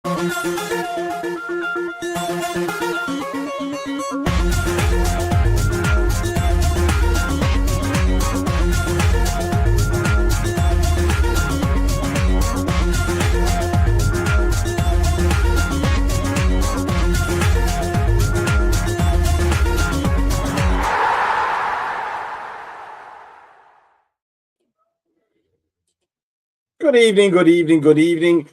Good evening, good evening, good evening.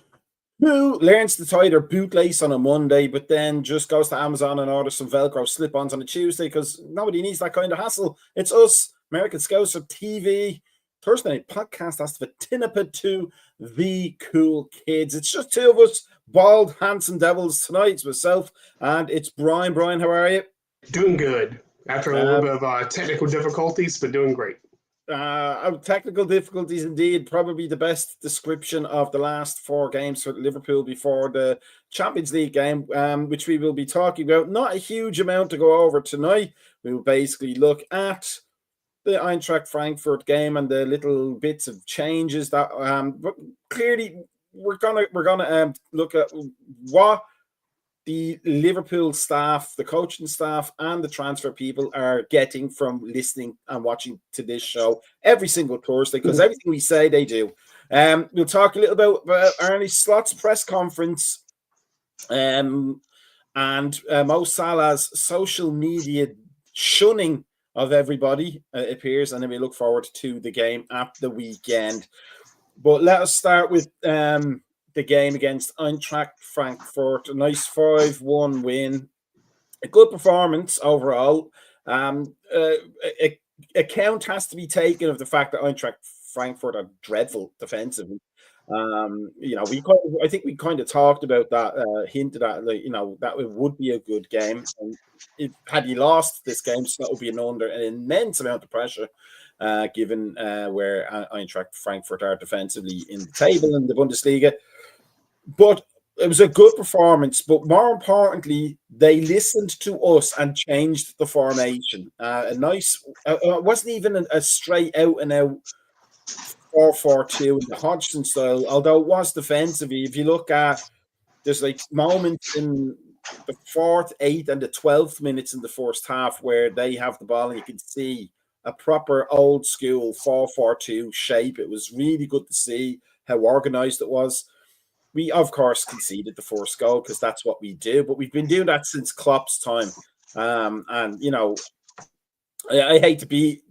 Who learns to tie their bootlace on a Monday, but then just goes to Amazon and orders some Velcro slip-ons on a Tuesday because nobody needs that kind of hassle. It's us, American Scouser TV, Thursday night podcast. That's the Tinnipa to the cool kids. It's just two of us, bald, handsome devils tonight. It's myself and it's Brian. Brian, how are you? Doing good. After a little bit of technical difficulties, but doing great. Technical difficulties indeed, probably the best description of the last four games for Liverpool before the Champions League game, which we will be talking about. Not a huge amount to go over tonight. We will basically look at the Eintracht Frankfurt game and the little bits of changes that but clearly we're gonna look at what the Liverpool staff, the coaching staff, and the transfer people are getting from listening and watching to this show every single Thursday, because everything we say, they do. We'll talk a little about Arne Slot's press conference and Mo Salah's social media shunning of everybody appears, and then we look forward to the game at the weekend. But let us start with the game against Eintracht Frankfurt. A nice 5-1 win. A good performance overall. Account has to be taken of the fact that Eintracht Frankfurt are dreadful defensively. I think we kind of talked about that, hinted at, that it would be a good game. And had he lost this game, so that would be under an immense amount of pressure, given where Eintracht Frankfurt are defensively in the table in the Bundesliga. But it was a good performance. But more importantly, they listened to us and changed the formation. It wasn't even a straight out and out 4-4-2 in the Hodgson style, although it was defensively. If you look at, there's like moments in the 4th, 8th, and the 12th minutes in the first half where they have the ball and you can see a proper old school 4-4-2 shape. It was really good to see how organized it was. We, of course, conceded the first goal because that's what we do, but we've been doing that since Klopp's time. I hate to be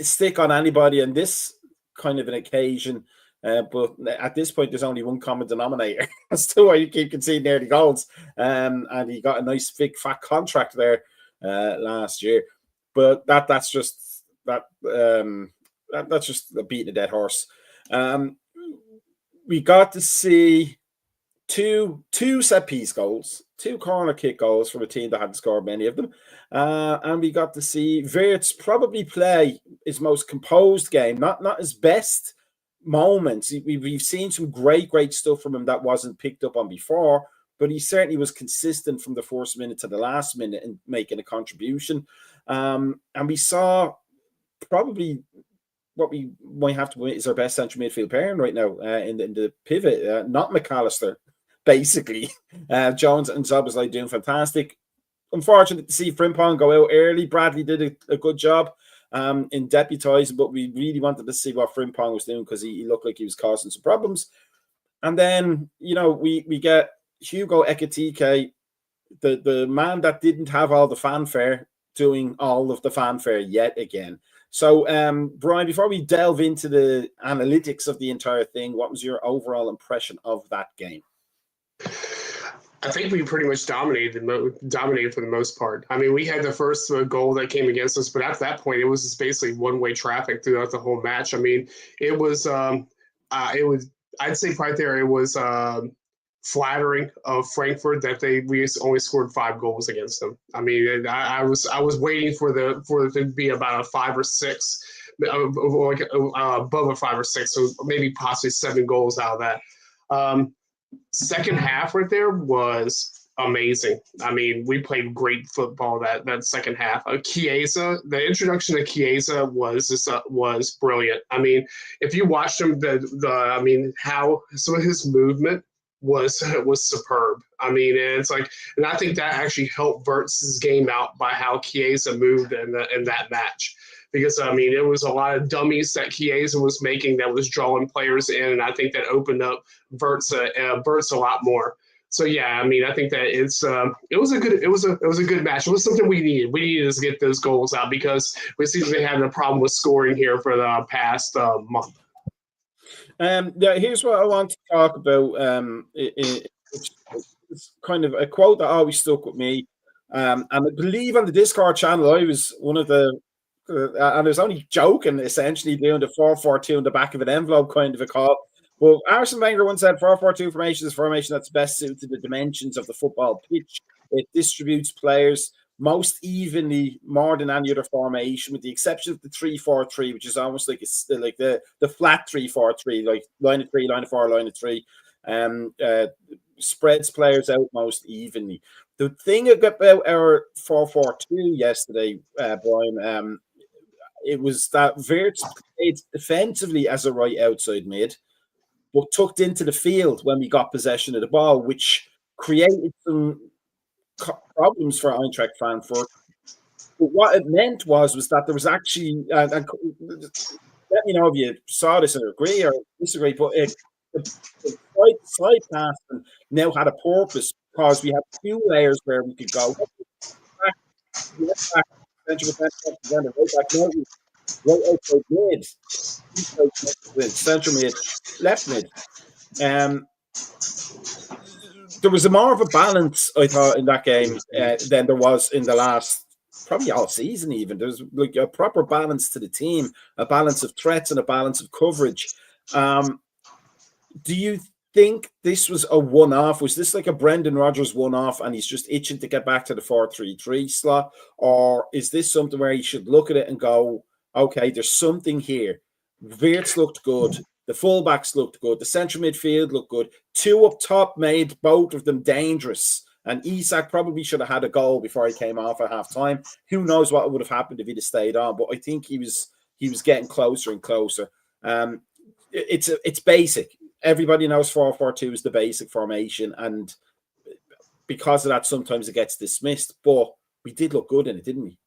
stick on anybody on this kind of an occasion, but at this point, there's only one common denominator as to why you keep conceding early goals. And he got a nice big fat contract there last year, but that's just beating a dead horse. We got to see two set piece goals, 2 corner kick goals from a team that hadn't scored many of them. And we got to see Wirtz probably play his most composed game, not his best moments. We've seen some great stuff from him that wasn't picked up on before, but he certainly was consistent from the first minute to the last minute in making a contribution. And we saw probably what we might have to win is our best central midfield pairing right now in the pivot, not McAllister, basically. Jones and Szoboszlai doing fantastic. Unfortunate to see Frimpong go out early. Bradley did a good job in deputising, but we really wanted to see what Frimpong was doing because he looked like he was causing some problems. And then, we get Hugo Ekitike, the man that didn't have all the fanfare, doing all of the fanfare yet again. So, Brian, before we delve into the analytics of the entire thing, what was your overall impression of that game? I think we pretty much dominated for the most part. I mean, we had the first goal that came against us, but at that point, it was just basically one-way traffic throughout the whole match. I mean, it was I'd say right there, it was flattering of Frankfurt that we only scored 5 goals against them. I mean, I was waiting for it to be about a 5 or 6, above a 5 or 6, so maybe possibly 7 goals out of that. Second half right there was amazing. I mean, we played great football that second half. Chiesa, the introduction of Chiesa was brilliant. I mean, if you watch him, how some of his movement was superb. I mean, and I think that actually helped Verts' game out by how Chiesa moved in that match. Because I mean, it was a lot of dummies that Chiesa was making that was drawing players in, and I think that opened up Verts a lot more. So yeah, I mean, I think that it was a good match. It was something we needed. We needed to get those goals out because we seem to be having a problem with scoring here for the past month. Yeah, here's what I want to talk about. It's kind of a quote that always stuck with me. And I believe on the Discord channel, I was one of the, and I was only joking, essentially doing the 4-4-2 in the back of an envelope kind of a call. Well, Arsene Wenger once said 4-4-2 formation is a formation that's best suited to the dimensions of the football pitch. It distributes players most evenly more than any other formation, with the exception of the 3-4-3, which is almost like the flat 3-4-3, like line of three, line of four, line of three, spreads players out most evenly. The thing about our 4-4-2 yesterday, Brian, it was that Wirtz played defensively as a right outside mid, but tucked into the field when we got possession of the ball, which created some problems for Eintracht Frankfurt. But what it meant was that there was actually, and let me know if you saw this and agree or disagree, but the side pass now had a purpose because we had two layers where we could go back, right outside mid, central mid, left mid. There was more of a balance, I thought, in that game than there was in the last, probably all season even. There's like a proper balance to the team, a balance of threats and a balance of coverage. Do you think this was a one-off? Was this like a Brendan Rodgers one-off and he's just itching to get back to the 4-3-3 slot? Or is this something where he should look at it and go, okay, there's something here. Wirtz looked good. The fullbacks looked good. The central midfield looked good. Two up top made both of them dangerous. And Isak probably should have had a goal before he came off at half time. Who knows what would have happened if he'd have stayed on? But I think he was getting closer and closer. It's basic. Everybody knows 4-4-2 is the basic formation, and because of that, sometimes it gets dismissed. But we did look good in it, didn't we?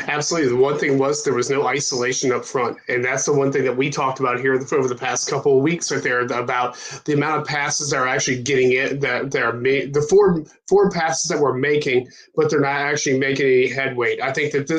Absolutely. The one thing was there was no isolation up front. And that's the one thing that we talked about here over the past couple of weeks right there, about the amount of passes that are actually getting it, that they're the four passes that we're making, but they're not actually making any head weight. I think that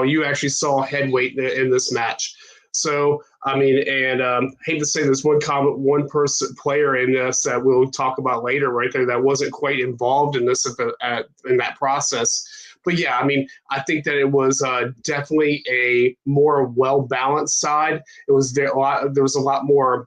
you actually saw head weight in this match. So, I mean, and hate to say there's one player in this that we'll talk about later right there that wasn't quite involved in this in that process. But yeah, I mean, I think that it was definitely a more well-balanced side. It was there was a lot more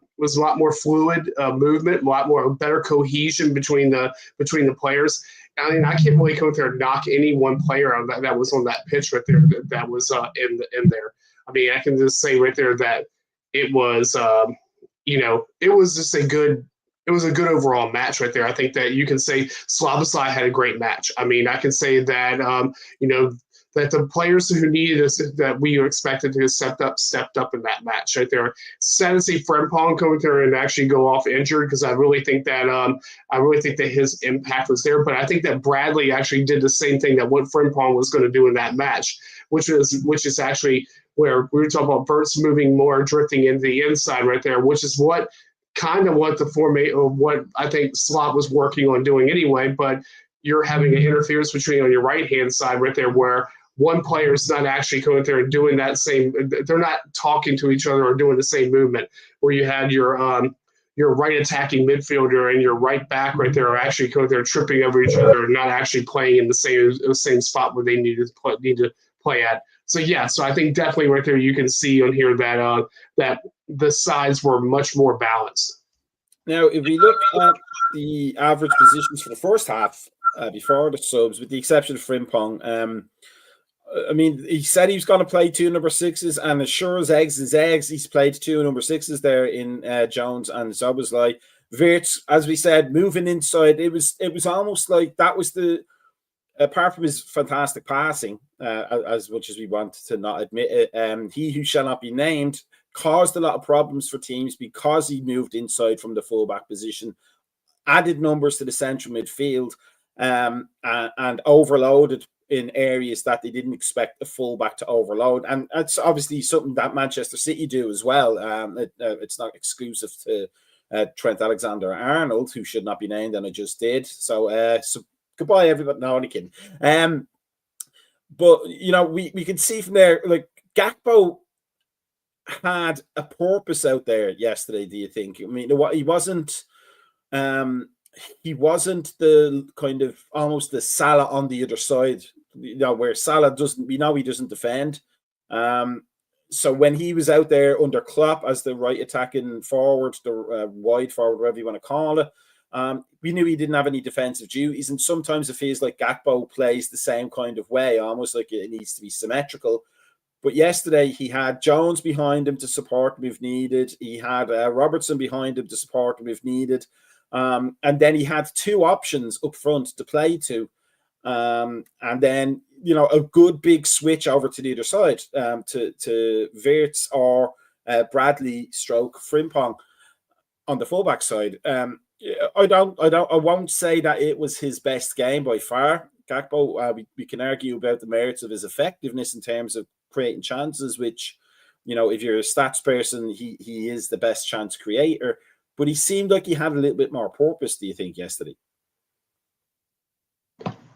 fluid movement, a lot more better cohesion between the players. I mean, I can't really go there and knock any one player on that was on that pitch right there that was in there. I mean, I can just say right there that it was it was just a good overall match right there. I think that you can say Slabosai had a great match. I mean, I can say that, that the players who needed us, that we expected to have stepped up in that match right there. Sad to see Frimpong come there and actually go off injured, because I really think that his impact was there. But I think that Bradley actually did the same thing that what Frimpong was going to do in that match, which is actually where we were talking about Wirtz moving more, drifting into the inside right there, which is what the formation of what I think Slot was working on doing anyway. But you're having an interference between on your right hand side right there, where one player is not actually going there and doing that same. They're not talking to each other or doing the same movement. Where you had your right attacking midfielder and your right back right there are actually going there tripping over each other and not actually playing in the same spot where they need to play at. So yeah, so I think definitely right there you can see on here that that the sides were much more balanced. Now, if we look at the average positions for the first half before the subs, with the exception of Frimpong, I mean, he said he was going to play two number sixes, and as sure as eggs is eggs, he's played two number sixes there in Jones and Szoboszlai. Wirtz, as we said, moving inside, it was almost like that was the. Apart from his fantastic passing, as much as we want to not admit it, he who shall not be named caused a lot of problems for teams because he moved inside from the fullback position. added numbers to the central midfield, and overloaded in areas that they didn't expect the fullback to overload. And it's obviously something that Manchester City do as well. It's not exclusive to Trent Alexander-Arnold, who should not be named, and I just did. So goodbye, everybody. No, only kidding. But, we can see from there, like, Gakpo had a purpose out there yesterday, do you think? I mean, he wasn't the kind of almost the Salah on the other side, where Salah he doesn't defend. So when he was out there under Klopp as the right attacking forward, the wide forward, whatever you want to call it, we knew he didn't have any defensive duties. And sometimes it feels like Gakpo plays the same kind of way, almost like it needs to be symmetrical. But yesterday he had Jones behind him to support him if needed. He had Robertson behind him to support him if needed. And then he had two options up front to play to. And then, a good big switch over to the other side, to Wirtz or Bradley stroke Frimpong on the fullback side. I won't say that it was his best game by far. Gakpo, we can argue about the merits of his effectiveness in terms of creating chances, which, if you're a stats person, he is the best chance creator. But he seemed like he had a little bit more purpose, do you think, yesterday?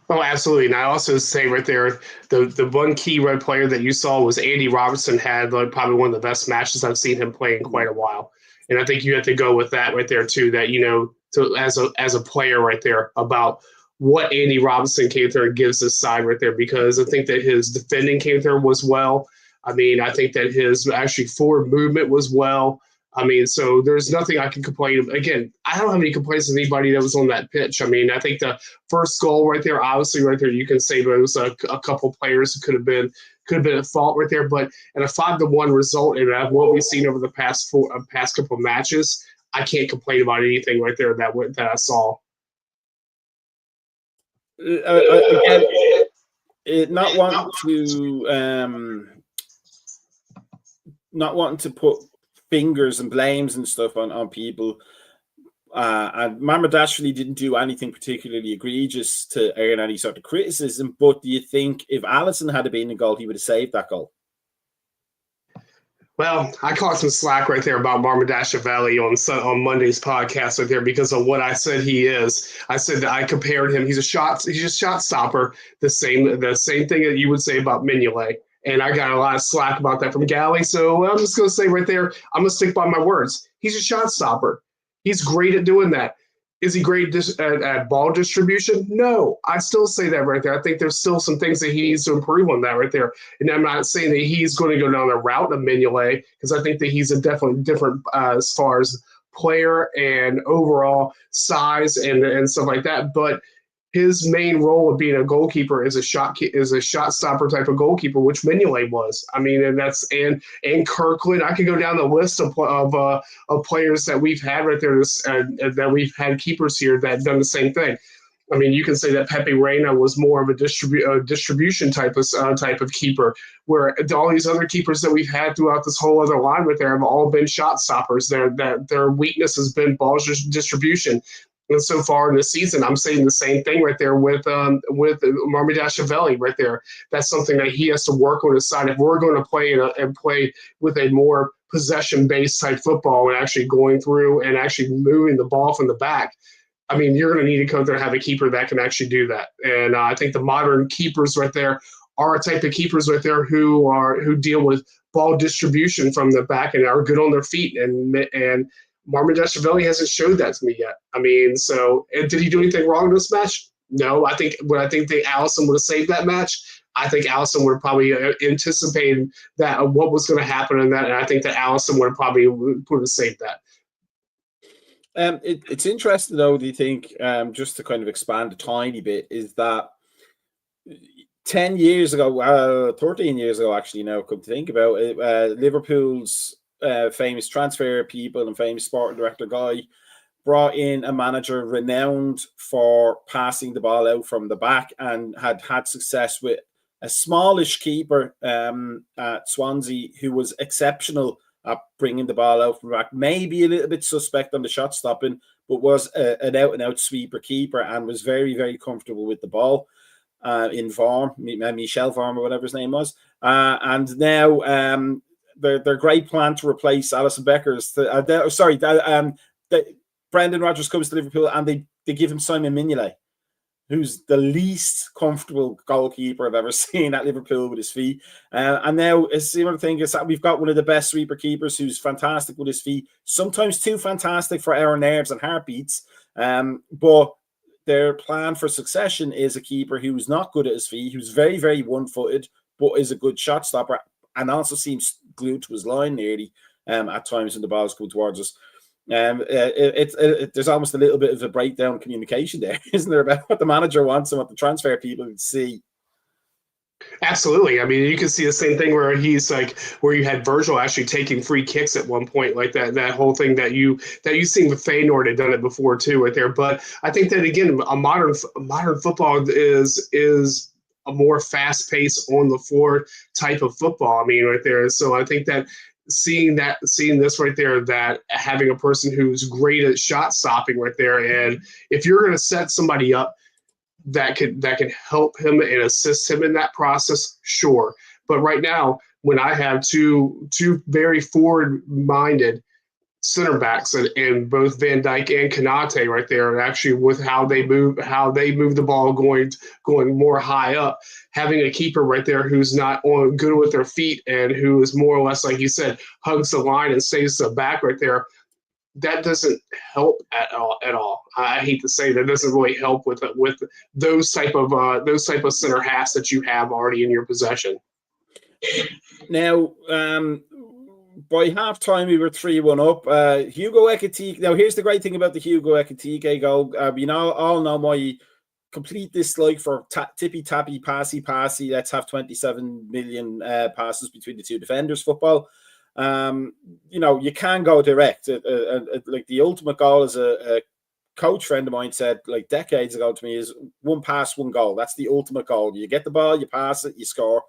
Oh, absolutely. And I also say right there, the one key red player that you saw was Andy Robertson had probably one of the best matches I've seen him play in quite a while. And I think you have to go with that right there too, that, as a player right there, about what Andy Robertson came there and gives this side right there, because I think that his defending came there was well. I mean, I think that his actually forward movement was well. I mean, so there's nothing I can complain. Again, I don't have any complaints with anybody that was on that pitch. I mean, I think the first goal right there, obviously right there, you can say there was a couple players who could have been at fault right there. But in a 5-1 result, and what we've seen over the past couple matches, I can't complain about anything right there that I saw. Again, not wanting to put fingers and blames and stuff on people. And Mamardashvili didn't do anything particularly egregious to earn any sort of criticism. But do you think if Alisson had been in goal, he would have saved that goal? Well, I caught some slack right there about Mamardashvili on Monday's podcast right there because of what I said he is. I said that I compared him. He's a shot stopper. The same thing that you would say about Mignolet. And I got a lot of slack about that from Galley. So I'm just going to say right there, I'm going to stick by my words. He's a shot stopper. He's great at doing that. Is he great at ball distribution? No. I still say that right there. I think there's still some things that he needs to improve on that right there. And I'm not saying that he's going to go down the route of Mignolet, because I think that he's a definitely different as far as player and overall size and stuff like that. But his main role of being a goalkeeper is a shot stopper type of goalkeeper, which Mignolet was. I mean, and Kirkland. I could go down the list of players that we've had right there, that we've had keepers here that done the same thing. I mean, you can say that Pepe Reina was more of a distribution type of keeper, where all these other keepers that we've had throughout this whole other line right there have all been shot stoppers. Their weakness has been ball distribution. And so far in the season, I'm saying the same thing right there with Mamardashvili right there. That's something that he has to work on his side. If we're going to play and play with a more possession-based type football and actually going through and actually moving the ball from the back, I mean, you're going to need to come there and have a keeper that can actually do that. And I think the modern keepers right there are a type of keepers right there who deal with ball distribution from the back and are good on their feet. And Mamardashvili hasn't showed that to me yet. I mean, so did he do anything wrong in this match? No. I think Alisson would have saved that match. I think Alisson would have probably anticipated that what was going to happen in that, and I think that Alisson would have saved that. It's interesting, though, do you think, just to kind of expand a tiny bit, is that 13 years ago, actually, now come to think about it, Liverpool's famous transfer people and famous sporting director guy brought in a manager renowned for passing the ball out from the back and had success with a smallish keeper at Swansea who was exceptional at bringing the ball out from the back. Maybe a little bit suspect on the shot stopping, but was an out-and-out sweeper keeper and was very, very comfortable with the ball in Vorm, Michel Vorm or whatever his name was. And now their great plan to replace Alisson Becker's. Brendan Rodgers comes to Liverpool and they give him Simon Mignolet, who's the least comfortable goalkeeper I've ever seen at Liverpool with his feet. And now a similar thing is that we've got one of the best sweeper keepers who's fantastic with his feet, sometimes too fantastic for our nerves and heartbeats. But their plan for succession is a keeper who's not good at his feet, who's very, very one-footed, but is a good shot stopper and also seems glued to his line nearly at times when the balls come towards us. There's almost a little bit of a breakdown in communication there, isn't there, about what the manager wants and what the transfer people see. Absolutely. I mean, you can see the same thing where you had Virgil actually taking free kicks at one point, like that whole thing that you seen with Feyenoord had done it before too, right there. But I think that again, a modern football is a more fast paced on the floor type of football. I mean, right there. So I think that seeing this right there, that having a person who's great at shot stopping right there, and if you're going to set somebody up that can help him and assist him in that process, sure. But right now, when I have two very forward-minded center backs and both Van Dijk and Konate right there, actually with how they move the ball going more high up, having a keeper right there who's not good with their feet and who is more or less, like you said, hugs the line and stays the back right there, that doesn't help at all. I hate to say that doesn't really help with those type of center halves that you have already in your possession. Now, by half time, we were 3-1 up. Hugo Ekitike. Now, here's the great thing about the Hugo Ekitike goal. We all know my complete dislike for tippy-tappy, passy. Let's have 27 million passes between the two defenders football. You can go direct. Like the ultimate goal, as a coach friend of mine said like decades ago to me, is one pass, one goal. That's the ultimate goal. You get the ball, you pass it, you score.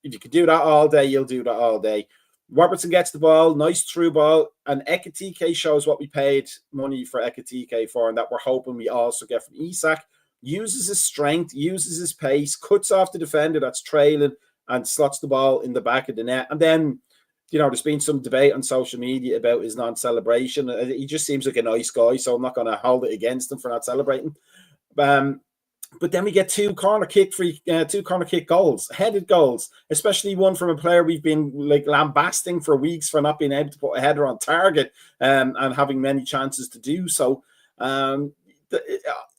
If you can do that all day, you'll do that all day. Robertson gets the ball, nice through ball, and Ekitike shows what we paid money for Ekitike for, and that we're hoping we also get from Isak. Uses his strength, uses his pace, cuts off the defender that's trailing, and slots the ball in the back of the net. And then, there's been some debate on social media about his non-celebration. He just seems like a nice guy, so I'm not going to hold it against him for not celebrating. But then we get two corner kick goals, headed goals, especially one from a player we've been like lambasting for weeks for not being able to put a header on target and having many chances to do so.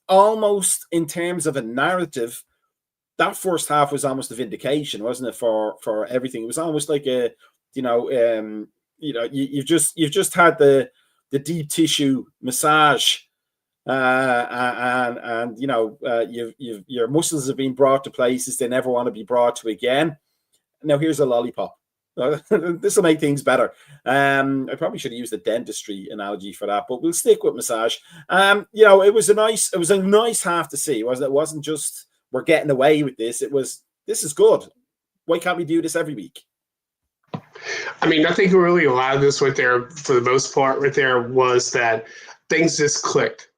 Almost in terms of a narrative, that first half was almost a vindication, wasn't it, for everything? It was almost like you've just had the deep tissue massage. Your muscles have been brought to places they never want to be brought to again. Now here's a lollipop. This will make things better. I probably should have used the dentistry analogy for that, but we'll stick with massage. It was a nice half to see, wasn't it? It wasn't just we're getting away with this. It was, this is good. Why can't we do this every week? I mean, I think really a lot of this right there, for the most part, right there, was that things just clicked.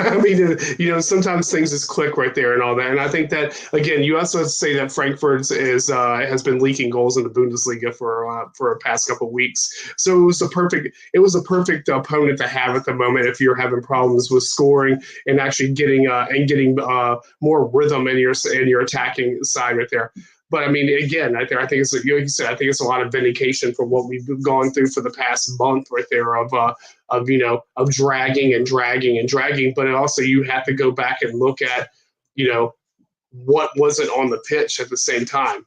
I mean, sometimes things just click right there and all that. And I think that, again, you also have to say that Frankfurt has been leaking goals in the Bundesliga for the past couple of weeks. So it was a perfect opponent to have at the moment if you're having problems with scoring and actually getting more rhythm in your attacking side right there. But I mean, again, I think it's, like you said, I think it's a lot of vindication for what we've gone through for the past month right there of dragging and dragging and dragging. But also you have to go back and look at, what wasn't on the pitch at the same time.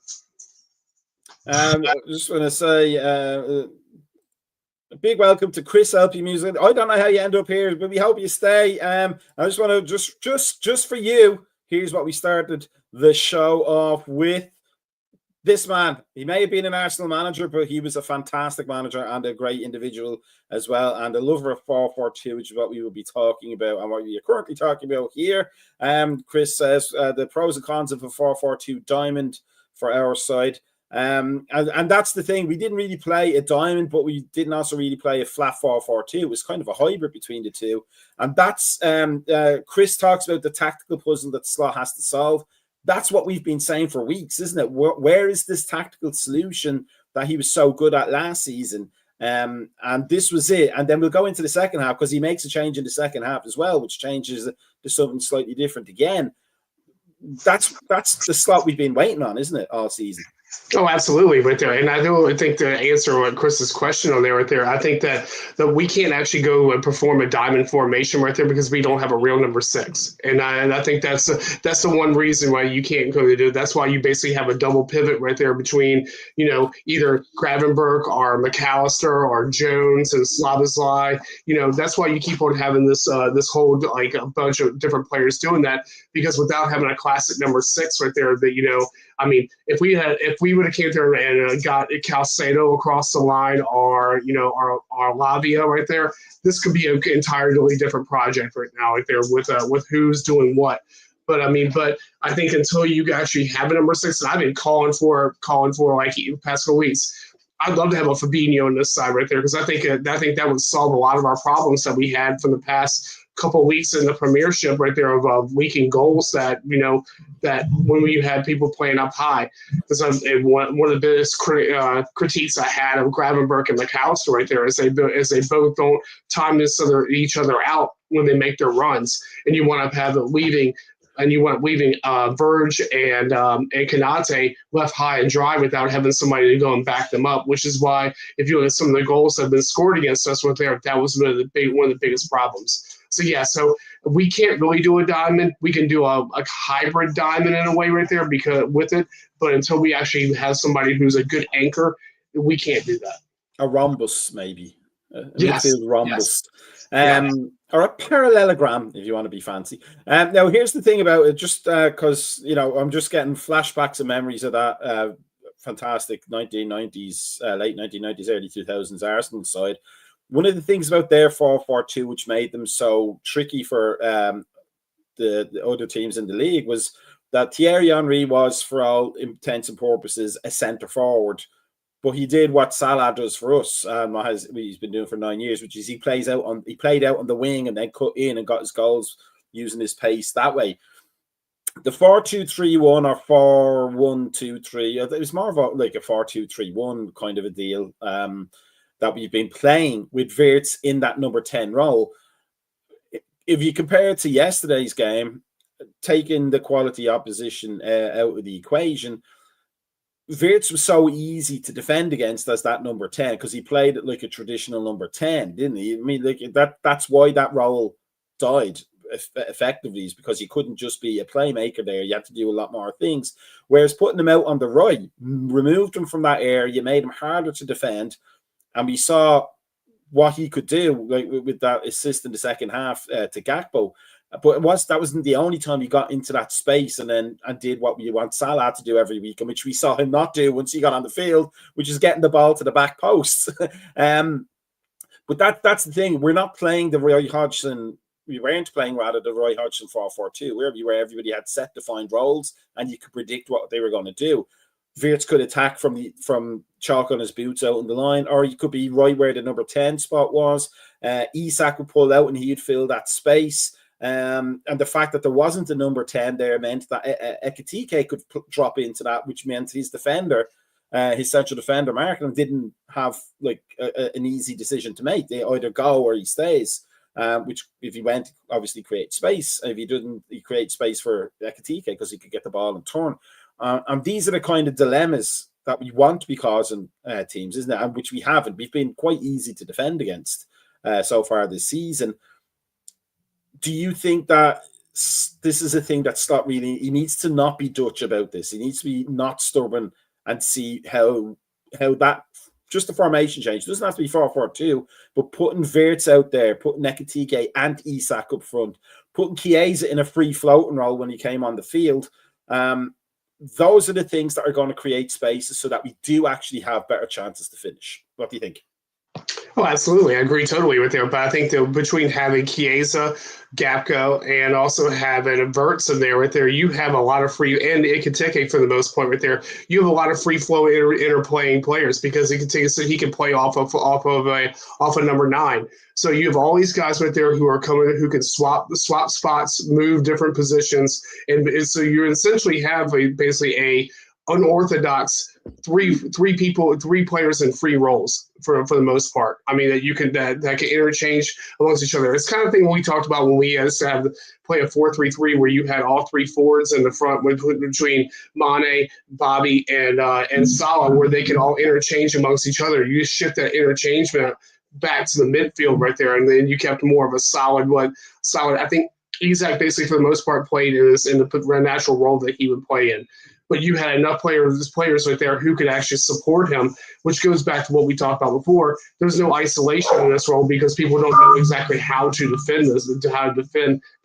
I just want to say a big welcome to Chris LP Music. I don't know how you end up here, but we hope you stay. I just want to just for you, here's what we started the show off with. This man, he may have been an Arsenal manager, but he was a fantastic manager and a great individual as well, and a lover of 4-4-2, which is what we will be talking about and what we are currently talking about here. Chris says the pros and cons of a 4-4-2 diamond for our side. And that's the thing. We didn't really play a diamond, but we didn't also really play a flat 4-4-2. It was kind of a hybrid between the two. And that's Chris talks about the tactical puzzle that Slot has to solve. That's what we've been saying for weeks, isn't it? Where is this tactical solution that he was so good at last season? And this was it. And then we'll go into the second half because he makes a change in the second half as well, which changes to something slightly different again. That's the Slot we've been waiting on, isn't it, all season? Oh, absolutely, right there. And I think to answer Chris's question on there, right there, I think that we can't actually go and perform a diamond formation right there because we don't have a real number 6. And I think that's the one reason why you can't go to do. That's why you basically have a double pivot right there between, either Gravenberg or McAllister or Jones and Szoboszlai. That's why you keep on having this whole like a bunch of different players doing that, because without having a classic number 6 right there, that I mean, if we would have came there and got Calcedo across the line, or our Lavia right there, this could be an entirely different project right now, right there with who's doing what. But I think until you actually have a number 6, and I've been calling for like the past couple weeks, I'd love to have a Fabinho on this side right there, because I think that would solve a lot of our problems that we had from the past couple of weeks in the Premiership right there of leaking goals that that when we had people playing up high. Because one of the biggest critiques I had of Gravenberg and McAllister right there is they both don't time each other out when they make their runs, and you want to have it leaving. And you want leaving Verge and Konate left high and dry without having somebody to go and back them up, which is why if you look at some of the goals that have been scored against us right there, that was one of the biggest problems. So we can't really do a diamond. We can do a hybrid diamond in a way right there but until we actually have somebody who's a good anchor, we can't do that. A rhombus, maybe. Yes. Midfield rhombus. Yes. Or a parallelogram, if you want to be fancy. Now, here's the thing about it, just because, I'm just getting flashbacks and memories of that fantastic 1990s, late 1990s, early 2000s Arsenal side. One of the things about their 4-4-2, which made them so tricky for the other teams in the league, was that Thierry Henry was, for all intents and purposes, a centre forward. But he did what Salah does for us. He's been doing for 9 years, which is he played out on the wing and then cut in and got his goals using his pace that way. The 4-2-3-1 or 4-1-2-3, it was more of a 4-2-3-1 kind of a deal that we've been playing with Wirtz in that number 10 role. If you compare it to yesterday's game, taking the quality opposition out of the equation, Wirtz was so easy to defend against as that number 10 because he played it like a traditional number 10, didn't he? I mean, that's why that role died effectively, is because he couldn't just be a playmaker there. You had to do a lot more things. Whereas putting him out on the right removed him from that area, made him harder to defend, and we saw what he could do with that assist in the second half to Gakpo. But that wasn't the only time he got into that space and did what we want Salah to do every week, and which we saw him not do once he got on the field, which is getting the ball to the back post. But that's the thing. We're not playing the Roy Hodgson. We weren't playing rather the Roy Hodgson 4-4-2, where everybody had set defined roles and you could predict what they were going to do. Wirtz could attack from chalk on his boots out on the line, or he could be right where the number 10 spot was. Isak would pull out and he'd fill that space. And the fact that there wasn't a number 10 there meant that Ekitike could drop into that, which meant his defender, his central defender, Markham, didn't have an easy decision to make. They either go or he stays, which if he went, obviously create space. If he didn't, he create space for Ekitike because he could get the ball and turn. And these are the kind of dilemmas that we want to be causing teams, isn't it? And which we haven't. We've been quite easy to defend against so far this season. Do you think that this is a thing that Slot really, he needs to not be Dutch about this. He needs to be not stubborn and see how that, just the formation change. It doesn't have to be 4-4-2, but putting Wirtz out there, putting Ekitike and Isak up front, putting Chiesa in a free floating role when he came on the field. Those are the things that are going to create spaces so that we do actually have better chances to finish. What do you think? Oh, absolutely. I agree totally with you. But I think that between having Chiesa, Gapco, and also having Verts in there right there, you have a lot of free, and Ikiteke for the most part right there, you have a lot of free flow interplaying players because Ikiteke so he can play off of number 9. So you have all these guys right there who are coming who can swap spots, move different positions, and so you essentially have basically a unorthodox three players in free roles for the most part. I mean that you can that can interchange amongst each other. It's kind of thing we talked about when we used to have play a 4-3-3 where you had all three forwards in the front between Mane, Bobby, and Salah, where they could all interchange amongst each other. You just shift that interchangement back to the midfield right there, and then you kept more of a solid. I think Isak basically for the most part played in the natural role that he would play in. But you had enough players right there who could actually support him, which goes back to what we talked about before. There's no isolation in this role because people don't know exactly how to defend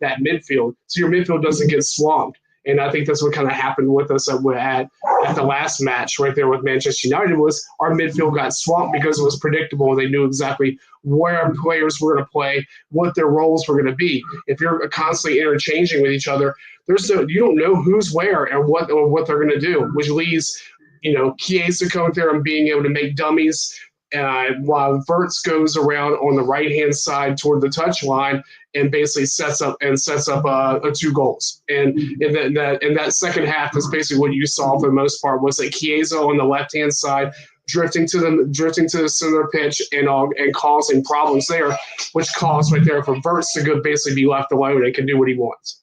that midfield. So your midfield doesn't get swamped. And I think that's what kind of happened with us at the last match right there with Manchester United was our midfield got swamped because it was predictable. They knew exactly where players were going to play, what their roles were going to be. If you're constantly interchanging with each other, you don't know who's where and what they're going to do, which leaves, Chiesa coming there and being able to make dummies, while Verts goes around on the right hand side toward the touch line and basically sets up 2 goals. And in that second half is basically what you saw for the most part was that Chiesa on the left hand side drifting to the center pitch and causing problems there, which caused right there for Verts to go basically be left alone and can do what he wants.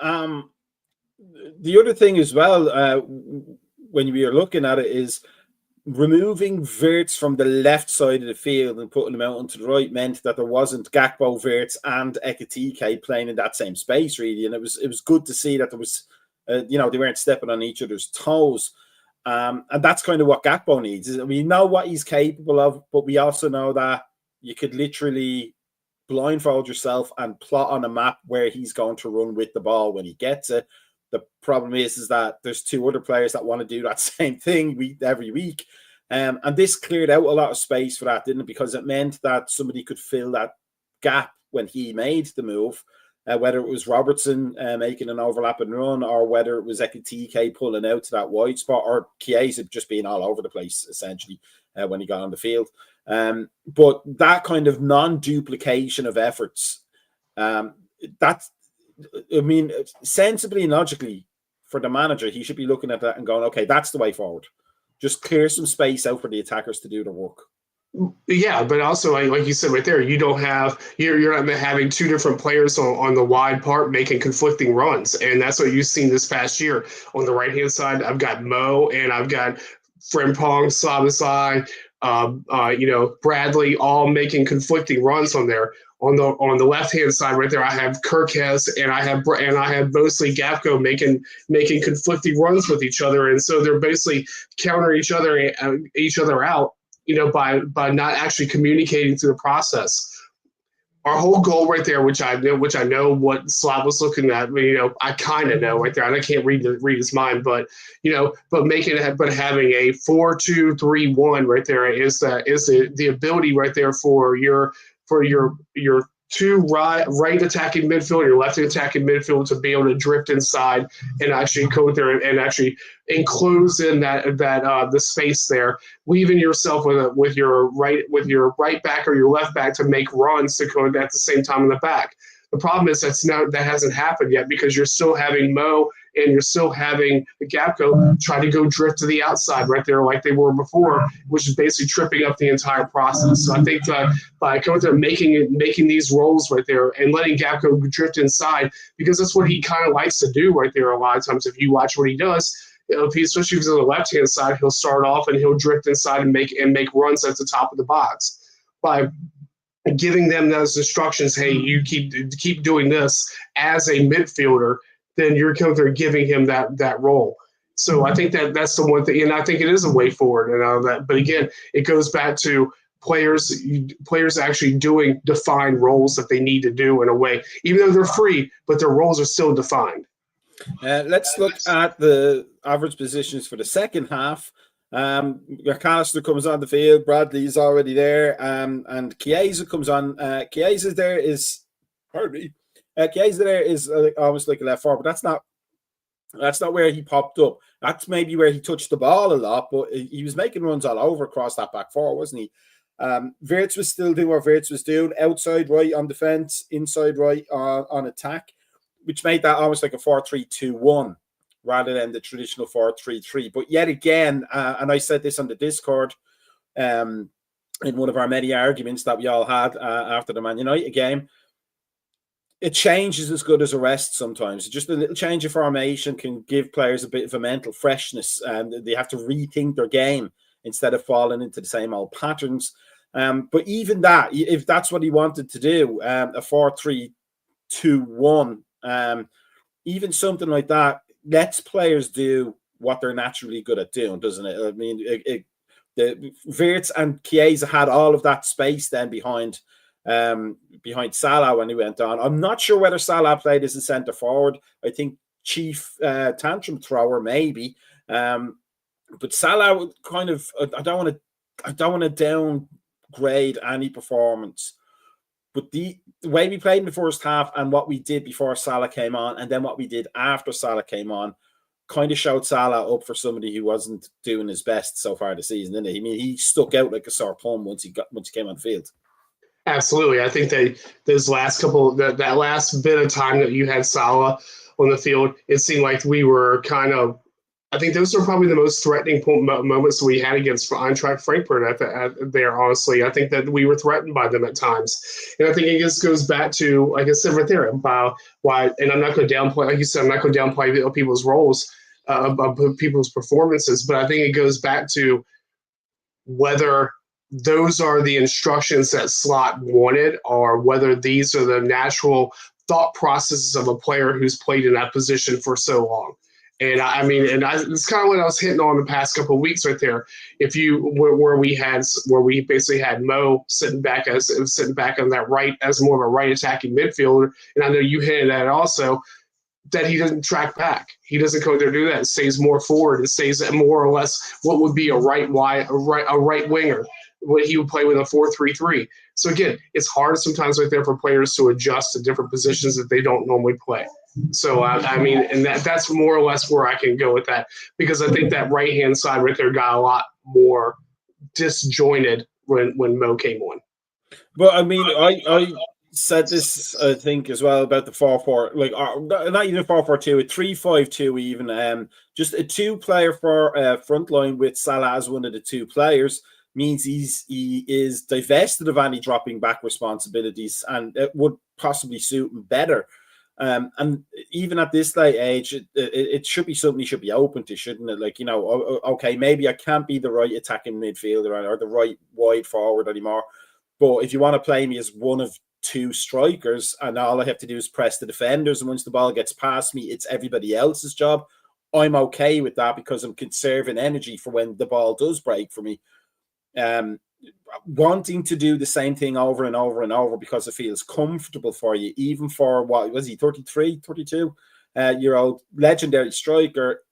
The other thing as well, when we are looking at it, is removing Wirtz from the left side of the field and putting him out onto the right meant that there wasn't Gakpo, Wirtz, and Ekitike playing in that same space, really. And it was good to see that there was, they weren't stepping on each other's toes. And that's kind of what Gakpo needs. We know what he's capable of, but we also know that you could literally blindfold yourself and plot on a map where he's going to run with the ball when he gets it. The problem is that there's 2 other players that want to do that same thing every week. And this cleared out a lot of space for that, didn't it? Because it meant that somebody could fill that gap when he made the move, whether it was Robertson making an overlapping run or whether it was Ekitike pulling out to that wide spot or Chiesa just being all over the place, essentially, when he got on the field. But that kind of non-duplication of efforts, sensibly and logically for the manager, he should be looking at that and going, okay, that's the way forward. Just clear some space out for the attackers to do the work. Yeah, but also like you said right there, you're not having 2 different players on the wide part making conflicting runs, and that's what you've seen this past year. On the right hand side, I've got Mo and I've got Frimpong, Szoboszlai, Bradley, all making conflicting runs on there. On the left hand side, right there, I have Kirkes and I have mostly Gapco making conflicting runs with each other, and so they're basically countering each other out, by not actually communicating through the process. Our whole goal right there, which I know what Slav was looking at, I kind of know right there, and I can't read his mind, but having a 4-2-3-1 right there is the ability right there for your 2 right attacking midfield, your left attacking midfield to be able to drift inside and actually go there and actually enclose in the space there, leaving yourself with your right back or your left back to make runs to go at the same time in the back. The problem is that hasn't happened yet because you're still having Mo and you're still having Gapco try to go drift to the outside right there like they were before, which is basically tripping up the entire process. So I think by going there making these rolls right there and letting Gapco drift inside, because that's what he kind of likes to do right there a lot of times. If you watch what he does, especially if he's on the left-hand side, he'll start off and he'll drift inside and make runs at the top of the box. By giving them those instructions, hey, you keep doing this as a midfielder, then you're giving him that role. So I think that's the one thing, and I think it is a way forward and all that. But again, it goes back to players actually doing defined roles that they need to do in a way, even though they're free, but their roles are still defined. Let's look at the average positions for the second half. McAllister comes on the field. Bradley's already there, and Chiesa comes on. Chiesa there is, pardon me. Chiesa there is almost like a left forward, but that's not where he popped up. That's maybe where he touched the ball a lot, but he was making runs all over across that back four, wasn't he? Wirtz was still doing what Wirtz was doing, outside right on defense, inside right on attack, which made that almost like a 4-3-2-1 rather than the traditional 4-3-3. But yet again, and I said this on the Discord in one of our many arguments that we all had after the Man United game, a change is as good as a rest sometimes. Just a little change of formation can give players a bit of a mental freshness, and they have to rethink their game instead of falling into the same old patterns. But even that, if that's what he wanted to do, a 4-3-2-1, even something like that, lets players do what they're naturally good at doing, doesn't it? I mean, the Wirtz and Chiesa had all of that space then behind Salah when he went on. I'm not sure whether Salah played as a centre forward. I think chief tantrum thrower maybe, but Salah kind of. I don't want to downgrade any performance, but the way we played in the first half and what we did before Salah came on, and then what we did after Salah came on, kind of showed Salah up for somebody who wasn't doing his best so far this season, didn't he? I mean, he stuck out like a sore thumb once he came on the field. Absolutely. I think that last bit of time that you had Salah on the field, it seemed like we were kind of, I think those are probably the most threatening moments we had against Eintracht Frankfurt there, honestly. I think that we were threatened by them at times. And I think it just goes back to, like I said right there, about why, and I'm not going to downplay, like you said, I'm not going to downplay people's roles, people's performances, but I think it goes back to whether those are the instructions that Slot wanted, or whether these are the natural thought processes of a player who's played in that position for so long. And it's kind of what I was hitting on the past couple of weeks right there. If you where we basically had Mo sitting back on that right as more of a right attacking midfielder, and I know you hinted at it also, that he doesn't track back. He doesn't go there to do that. It stays more forward. It stays at more or less what would be a right winger. When he would play with a 4-3-3. So again, it's hard sometimes right there for players to adjust to different positions that they don't normally play. So and that's more or less where I can go with that, because I think that right hand side right there got a lot more disjointed when Mo came on. But I mean, I said this, I think, as well about the 4-4, like not even 4-4-2, a 3-5-2 even. Just a two-player for front line with Salah as one of the two players means he is divested of any dropping back responsibilities, and it would possibly suit him better. And even at this late age, it should be something he should be open to, shouldn't it? Like, okay, maybe I can't be the right attacking midfielder or the right wide forward anymore, but if you want to play me as one of two strikers and all I have to do is press the defenders, and once the ball gets past me, it's everybody else's job, I'm okay with that, because I'm conserving energy for when the ball does break for me. Wanting to do the same thing over and over and over because it feels comfortable for you, even for what was he, 32 year old legendary striker,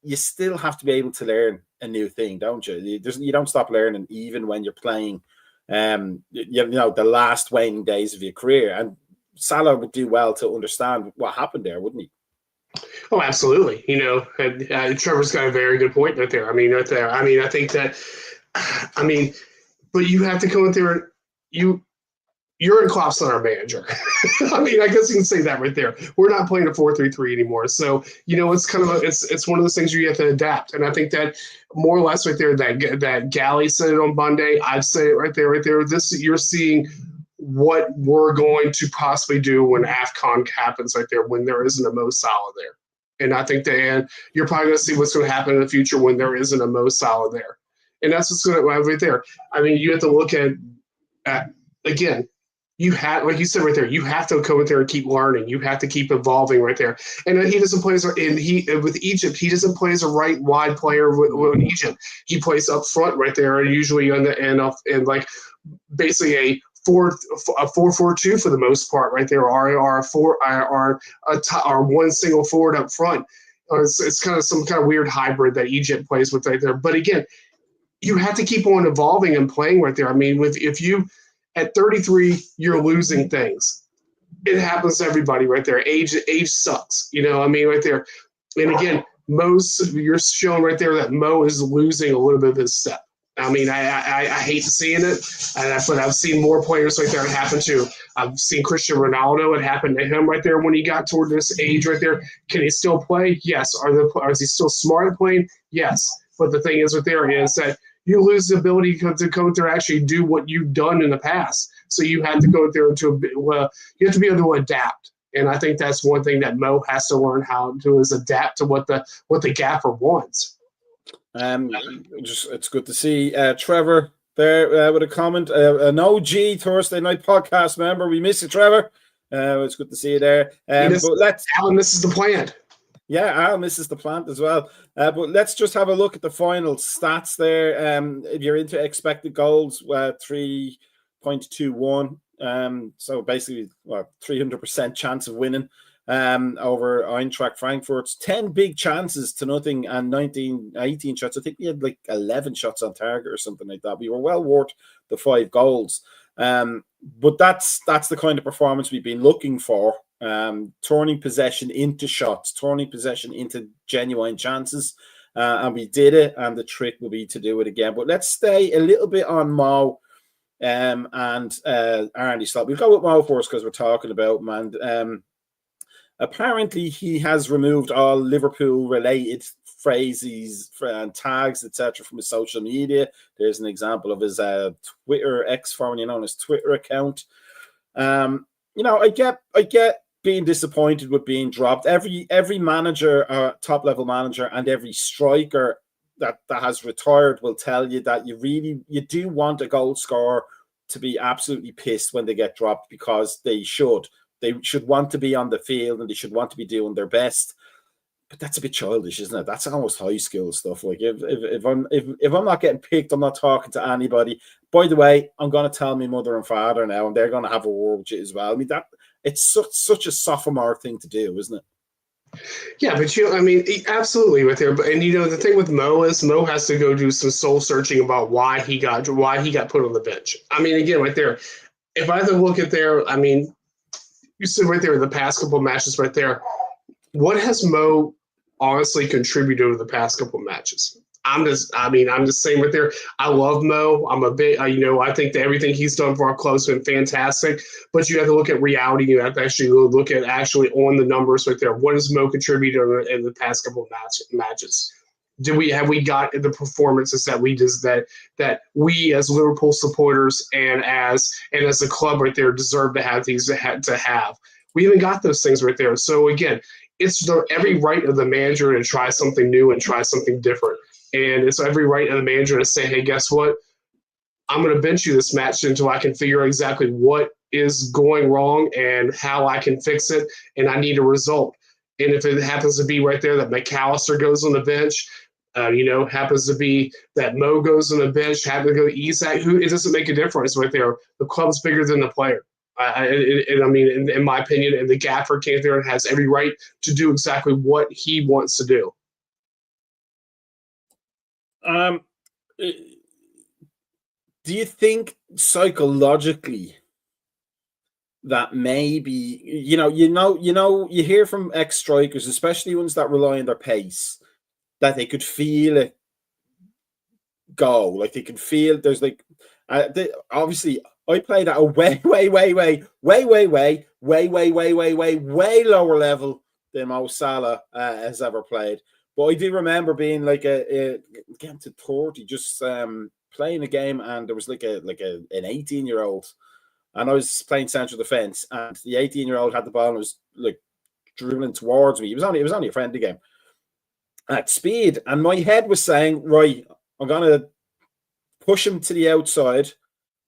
you still have to be able to learn a new thing, don't you? You don't stop learning even when you're playing the last waning days of your career. And Salah would do well to understand what happened there, wouldn't he? Oh, absolutely. And Trevor's got a very good point right there. I think that but you have to go in there and you're in Klopp's not our manager. I guess you can say that right there. We're not playing a 4-3-3 anymore. So, it's kind of it's one of those things where you have to adapt. And I think that more or less right there, that Galley said it on Monday. I've said it right there. You're seeing what we're going to possibly do when AFCON happens right there, when there isn't a Mo Salah there. And I think that you're probably going to see what's going to happen in the future when there isn't a Mo Salah there. And that's what's going to happen right there. You have to look at again, you have, like you said right there, you have to come in there and keep learning. You have to keep evolving right there. And he doesn't play with Egypt. He doesn't play as a right wide player with Egypt. He plays up front right there, and usually on the end and like basically a 4-4-2 for the most part right there, or one single forward up front. It's kind of some kind of weird hybrid that Egypt plays with right there. But again, you have to keep on evolving and playing right there. I mean, if you at 33 you're losing things, it happens to everybody right there. Age sucks, I mean, right there. And again, you're showing right there that Mo is losing a little bit of his step. I mean, I hate seeing it, but I've seen more players right there it happen to. I've seen Cristiano Ronaldo. It happened to him right there when he got toward this age right there. Can he still play? Yes. Is he still smart at playing? Yes. But the thing is right there is that you lose the ability to go there and actually do what you've done in the past. So you have to go there you have to be able to adapt. And I think that's one thing that Mo has to learn how to do is adapt to what the gaffer wants. It's good to see Trevor there with a comment. An OG Thursday night podcast member. We miss you, Trevor. It's good to see you there. Alan misses the plant. Yeah, Al misses the plant as well. But let's just have a look at the final stats there. If you're into expected goals, 3.21. So basically, 300% chance of winning over Eintracht Frankfurt's 10 big chances to nothing and 18 shots. I think we had like 11 shots on target or something like that. We were well worth the 5 goals. But that's the kind of performance we've been looking for. Turning possession into shots, turning possession into genuine chances. And we did it, and the trick will be to do it again. But let's stay a little bit on Mo and Arnie Slot. We'll go with Mo first because we're talking about him. And apparently he has removed all Liverpool-related phrases and tags, etc., from his social media. There's an example of his Twitter, formerly known as Twitter account. I get being disappointed with being dropped. Every manager, top level manager, and every striker that has retired will tell you that you do want a goal scorer to be absolutely pissed when they get dropped, because they should want to be on the field and they should want to be doing their best. But that's a bit childish, isn't it? That's almost high school stuff. Like if I'm not getting picked, I'm not talking to anybody. By the way, I'm going to tell my mother and father now, and they're going to have a word with you as well. I mean, it's such a sophomore thing to do, isn't it? Yeah, but absolutely right there. And the thing with Mo is Mo has to go do some soul searching about why he got put on the bench. I mean, again, right there, if I have to look at you said right there the past couple of matches right there, what has Mo honestly contributed over the past couple of matches? I'm just saying right there, I love Mo. I'm a bit, I think that everything he's done for our club has been fantastic. But you have to look at reality. You have to actually look at on the numbers right there. What has Mo contributed in the past couple of matches? Have we got the performances that we as Liverpool supporters and as a club right there deserve to have these to have? We haven't got those things right there. So again, it's every right of the manager to try something new and try something different. And it's every right of the manager to say, hey, guess what? I'm going to bench you this match until I can figure out exactly what is going wrong and how I can fix it, and I need a result. And if it happens to be right there that McAllister goes on the bench, happens to be that Mo goes on the bench, happens to go Isak, it doesn't make a difference right there. The club's bigger than the player. In my opinion, and the gaffer came there and has every right to do exactly what he wants to do. Do you think psychologically that maybe you hear from ex-strikers, especially ones that rely on their pace, that they could feel it go, like they can feel there's obviously I played at a way lower level than Mo Salah has ever played. But I do remember being like getting to 30, just playing a game, and there was an 18-year-old, and I was playing central defense, and the 18-year-old had the ball and was like dribbling towards me. It was only a friendly game at speed, and my head was saying, right, I'm gonna push him to the outside,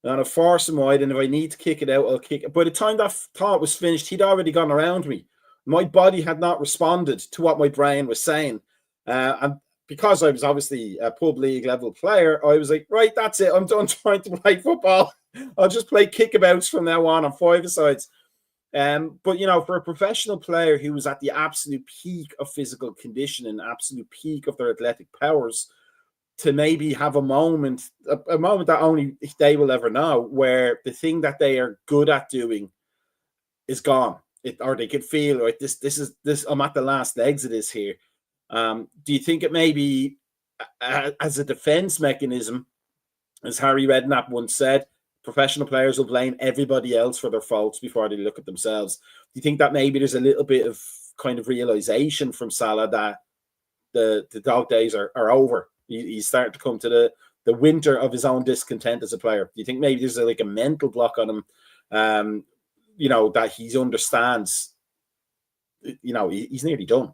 I'm gonna force him wide, and if I need to kick it out, I'll kick it. By the time that thought was finished, he'd already gone around me. My body had not responded to what my brain was saying. And because I was obviously a pub league level player, I was like, right, that's it. I'm done trying to play football. I'll just play kickabouts from now on 5-a-sides. But, for a professional player who was at the absolute peak of physical condition and absolute peak of their athletic powers, to maybe have a moment that only they will ever know, where the thing that they are good at doing is gone. Or they could feel like this. I'm at the last legs of this here. Do you think it may be as a defense mechanism, as Harry Redknapp once said, professional players will blame everybody else for their faults before they look at themselves? Do you think that maybe there's a little bit of kind of realization from Salah that the dog days are over? He's starting to come to the winter of his own discontent as a player. Do you think maybe there's a mental block on him, that he understands, he's nearly done?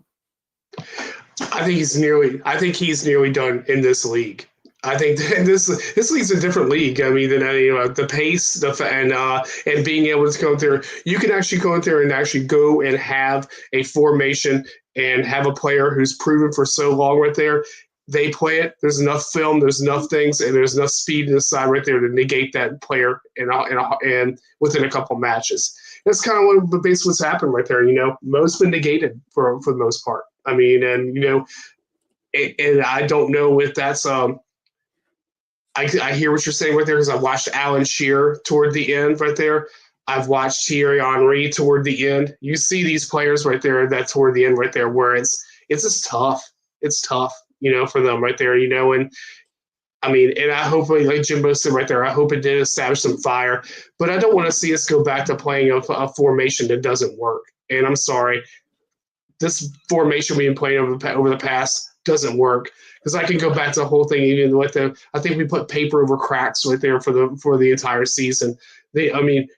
I think he's nearly done in this league. I think this league's a different league. I mean, the pace, and being able to go in there, you can actually go in there and actually go and have a formation and have a player who's proven for so long right there. They play it. There's enough film. There's enough things, and there's enough speed inside right there to negate that player and within a couple matches. That's kind of what basically what's happened right there. Mo's been negated for the most part. I mean, and and I don't know if that's I hear what you're saying right there, because I watched Alan Shearer toward the end right there. I've watched Thierry Henry toward the end. You see these players right there that toward the end right there where it's just tough. It's tough, for them right there, and I mean, and I hopefully, like Jimbo said right there, I hope it did establish some fire, but I don't want to see us go back to playing a formation that doesn't work. And I'm sorry, this formation we've been playing over the past doesn't work. Because I can go back to the whole thing, even with I think we put paper over cracks right there for the entire season. We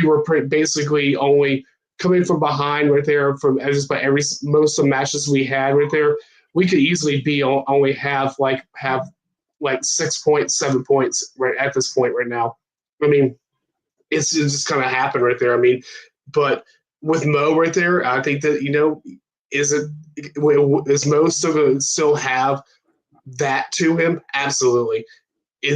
were basically only coming from behind right there from just by most of the matches we had right there. We could easily only have 6 points, 7 points right at this point right now. I mean, it's just kind of happened right there. I mean, but with Mo right there, I think that is Mo still going to still have that to him? Absolutely.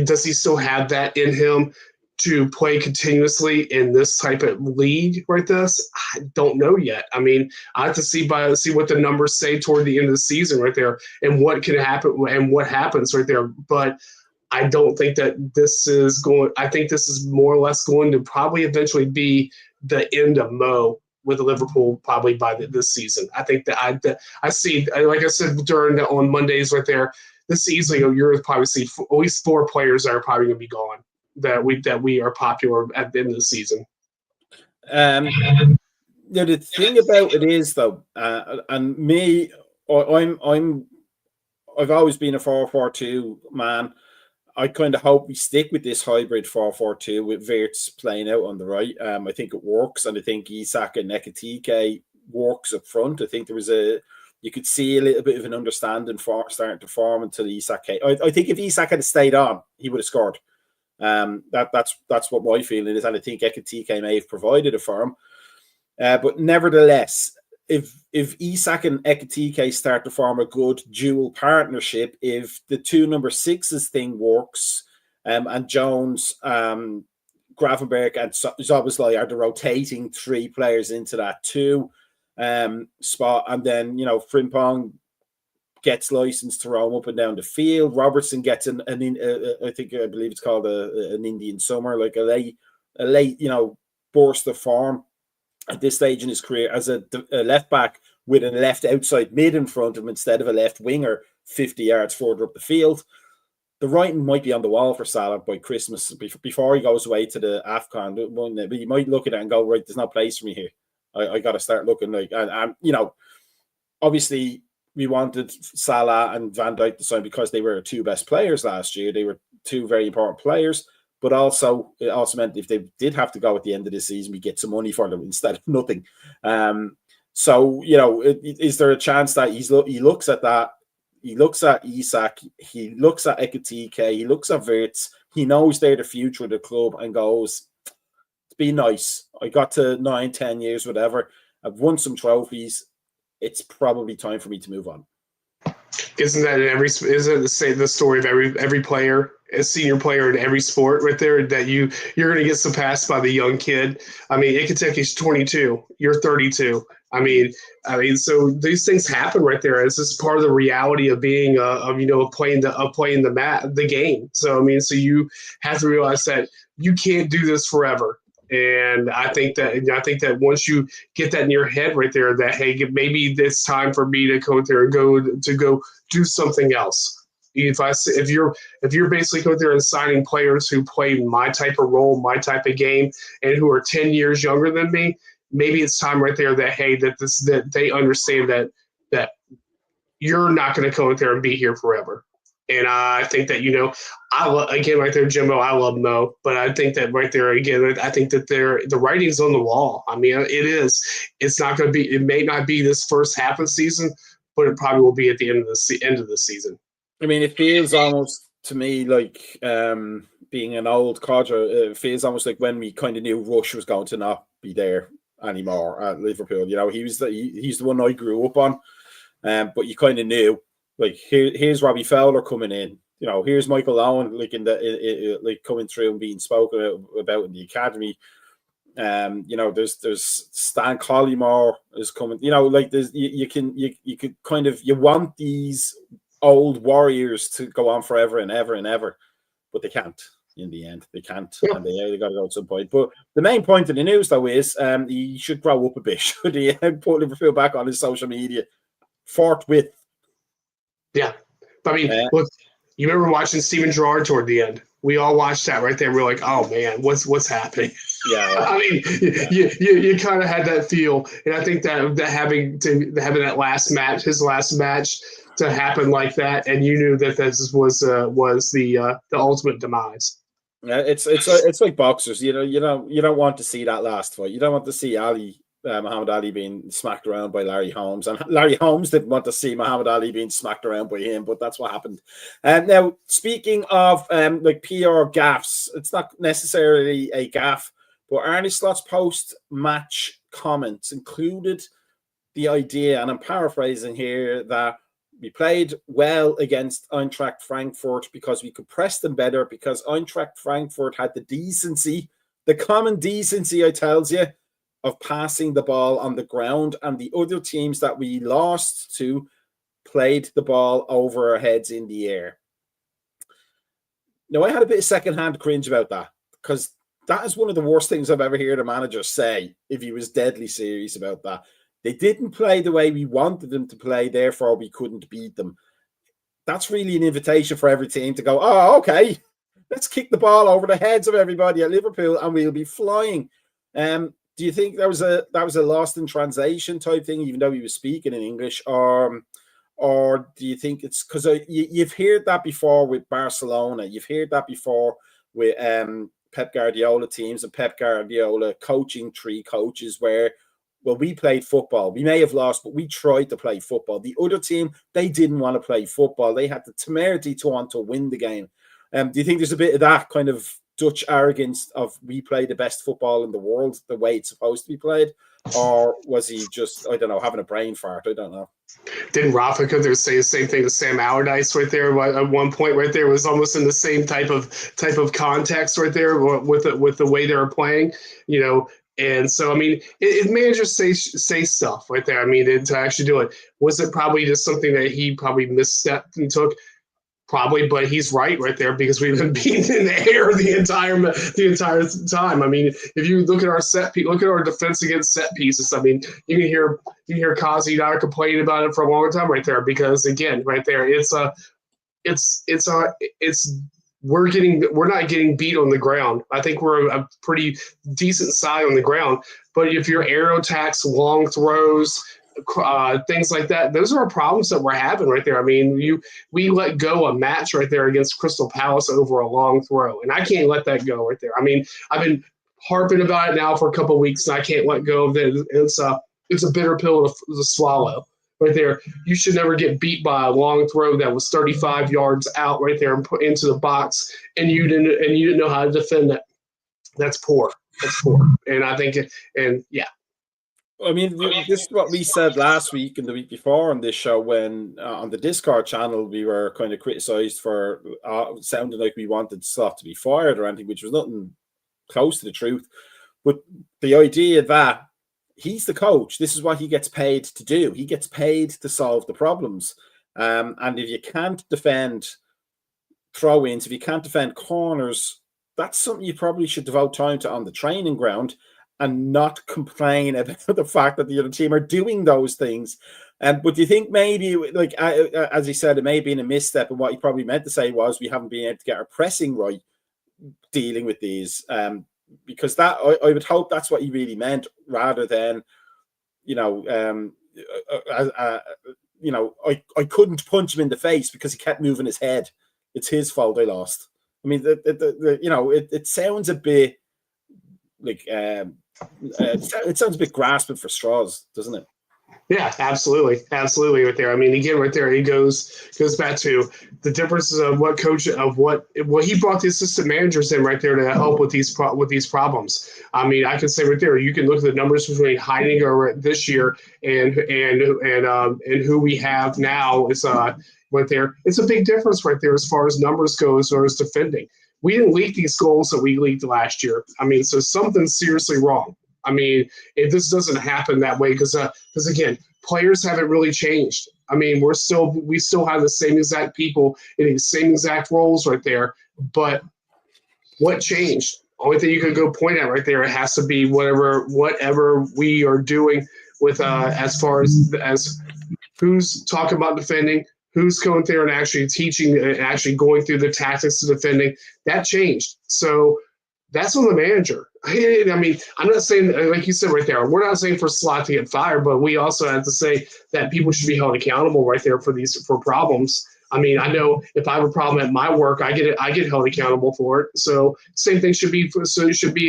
Does he still have that in him to play continuously in this type of league right this? I don't know yet. I mean, I have to see what the numbers say toward the end of the season right there and what can happen and what happens right there. But I don't think that I think this is more or less going to probably eventually be the end of Mo with Liverpool probably by this season. I think that I see, like I said on Mondays right there, this easily you'll probably see at least 4 players that are probably going to be gone that we are popular at the end of the season. The thing about it is though, and me, I've always been a 4-4-2 man. I kind of hope we stick with this hybrid 4-4-2 with Wirtz playing out on the right. I think it works, and I think Isak and Ekitike works up front. I think you could see a little bit of an understanding starting to form until Isak came. I think if Isak had stayed on, he would have scored. That's what my feeling is, and I think Ekitike may have provided it for him. But nevertheless, if Isak and Ekitike start to form a good dual partnership, if the 2 number 6s thing works, and Jones, Gravenberg, and Szoboszlai are the rotating 3 players into that 2 spot, and then Frimpong gets licensed to roam up and down the field. Robertson gets I believe it's called an Indian summer, like a late burst of form at this stage in his career as a left back with a left outside mid in front of him instead of a left winger 50 yards further up the field. The writing might be on the wall for Salah by Christmas before he goes away to the AFCON. But you might look at it and go, right, there's no place for me here. I got to start looking like, and obviously we wanted Salah and Van Dijk to sign because they were 2 best players last year. They were 2 very important players, but also it also meant if they did have to go at the end of the season, we get some money for them instead of nothing. So is there a chance that he looks at that? He looks at Isak, he looks at Ekitike, he looks at Wirtz. He knows they're the future of the club and goes, be nice. I got to 9-10 years, whatever. I've won some trophies. It's probably time for me to move on. Isn't that in every? Isn't the story of every player, a senior player in every sport, right there? That you're going to get surpassed by the young kid. I mean, Iketeke's 22. You're 32. So these things happen right there. It's just part of the reality of being of playing the game. So so you have to realize that you can't do this forever. And I think that once you get that in your head right there, that hey, maybe it's time for me to go there and go do something else. If you're basically going there and signing players who play my type of role, my type of game, and who are 10 years younger than me, maybe it's time right there that hey, that they understand that you're not going to go out there and be here forever. And I think that again right there, Jimbo. I love Mo, but I think that right there again, I think that the writing's on the wall. I mean, it is. It's not going to be. It may not be this first half of the season, but it probably will be at the end of the season. I mean, it feels almost to me like being an old codger. It feels almost like when we kind of knew Rush was going to not be there anymore at Liverpool. He's the one I grew up on, but you kind of knew. Like here's Robbie Fowler coming in. Here's Michael Owen, like like coming through and being spoken about in the academy. There's Stan Collymore is coming. Like there's you could kind of you want these old warriors to go on forever and ever and ever, but they can't. In the end, they can't, and they got to go at some point. But the main point of the news, though, is he should grow up a bit. Should he put Liverpool back on his social media forthwith? Yeah. I mean, look, you remember watching Steven Gerrard toward the end. We all watched that right there. We're like, oh, man, what's happening? Yeah. I mean, you kind of had that feel. And I think that having that last match, his last match to happen like that, and you knew that this was the ultimate demise. Yeah, it's like boxers. You don't want to see that last fight. You don't want to see Muhammad Ali being smacked around by Larry Holmes, and Larry Holmes didn't want to see Muhammad Ali being smacked around by him, but that's what happened. Now, speaking of like PR gaffes, it's not necessarily a gaff, but Arne Slot's post-match comments included the idea, and I'm paraphrasing here, that we played well against Eintracht Frankfurt because we could press them better, because Eintracht Frankfurt had the decency, the common decency, I tells you, of passing the ball on the ground, and the other teams that we lost to played the ball over our heads in the air. Now, I had a bit of secondhand cringe about that, because that is one of the worst things I've ever heard a manager say, if he was deadly serious about that. They didn't play the way we wanted them to play, therefore we couldn't beat them. That's really an invitation for every team to go, oh, okay, let's kick the ball over the heads of everybody at Liverpool and we'll be flying. Do you think that was a lost in translation type thing, even though he was speaking in English, or do you think it's because you've heard that before with Barcelona, you've heard that before with Pep Guardiola teams and Pep Guardiola coaching three coaches where, well, we played football. We may have lost, but we tried to play football. The other team, they didn't want to play football. They had the temerity to want to win the game. Do you think there's a bit of that kind of Dutch arrogance of we play the best football in the world the way it's supposed to be played? Or was he just, I don't know, having a brain fart? I don't know. Didn't Rafa go there say the same thing to Sam Allardyce right there at one point right there? It was almost in the same type of context right there with the way they were playing, And so, I mean, if managers say stuff right there, I mean, to actually do it, was it probably just something that he probably misstepped and took? Probably, but he's right there because we've been beaten in the air the entire time. I mean, if you look at our defense against set pieces, I mean, you can hear Kazi not complaining about it for a long time right there because again, right there, we're not getting beat on the ground. I think we're a pretty decent side on the ground, but if your aero attacks, long throws, things like that, those are our problems that we're having right there. I mean, we let go a match right there against Crystal Palace over a long throw, and I can't let that go right there. I mean, I've been harping about it now for a couple of weeks, and I can't let go of it. It's a bitter pill to swallow right there. You should never get beat by a long throw that was 35 yards out right there and put into the box, and you didn't know how to defend that. That's poor. And I think, yeah. I mean, this is what we said last week and the week before on this show when on the Discord channel we were kind of criticised for sounding like we wanted Slot to be fired or anything, which was nothing close to the truth. But the idea that he's the coach, this is what he gets paid to do. He gets paid to solve the problems. And if you can't defend throw-ins, if you can't defend corners, that's something you probably should devote time to on the training ground and not complain about the fact that the other team are doing those things. But do you think maybe, like as he said, it may have been a misstep, and what he probably meant to say was we haven't been able to get our pressing right dealing with these? Because that I would hope that's what he really meant, rather than, I couldn't punch him in the face because he kept moving his head. It's his fault I lost. I mean, it sounds a bit like it sounds a bit grasping for straws, doesn't it? Yeah, absolutely, right there. I mean, again, right there, he goes back to the differences of what he brought the assistant managers in right there to help with these problems. I mean, I can say right there, you can look at the numbers between Heininger this year and who we have now is right there. It's a big difference right there as far as numbers go, as far as defending. We didn't leak these goals that we leaked last year. I mean, so something's seriously wrong. I mean, if this doesn't happen that way, because again, players haven't really changed. I mean, we still have the same exact people in the same exact roles right there. But what changed? Only thing you can go point at right there, it has to be whatever we are doing with as far as who's talking about defending, who's going there and actually teaching and actually going through the tactics of defending. That changed. So that's on the manager. I mean, I'm not saying, like you said right there, we're not saying for Slot to get fired, but we also have to say that people should be held accountable right there for problems. I mean, I know if I have a problem at my work, I get held accountable for it. So same thing should be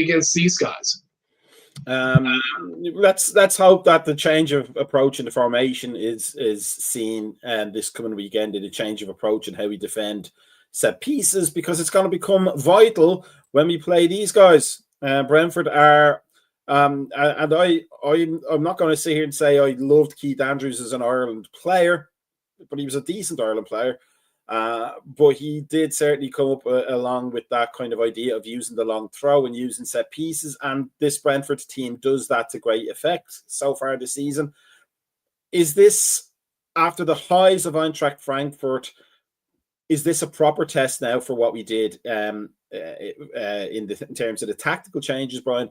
against these guys. Let's hope that the change of approach in the formation is seen this coming weekend, in a change of approach and how we defend set pieces, because it's going to become vital when we play these guys. Brentford are, and I'm not going to sit here and say I loved Keith Andrews as an Ireland player, but he was a decent Ireland player. But he did certainly come up along with that kind of idea of using the long throw and using set pieces. And this Brentford team does that to great effect so far this season. Is this, after the highs of Eintracht Frankfurt, is this a proper test now for what we did in terms of the tactical changes, Brian?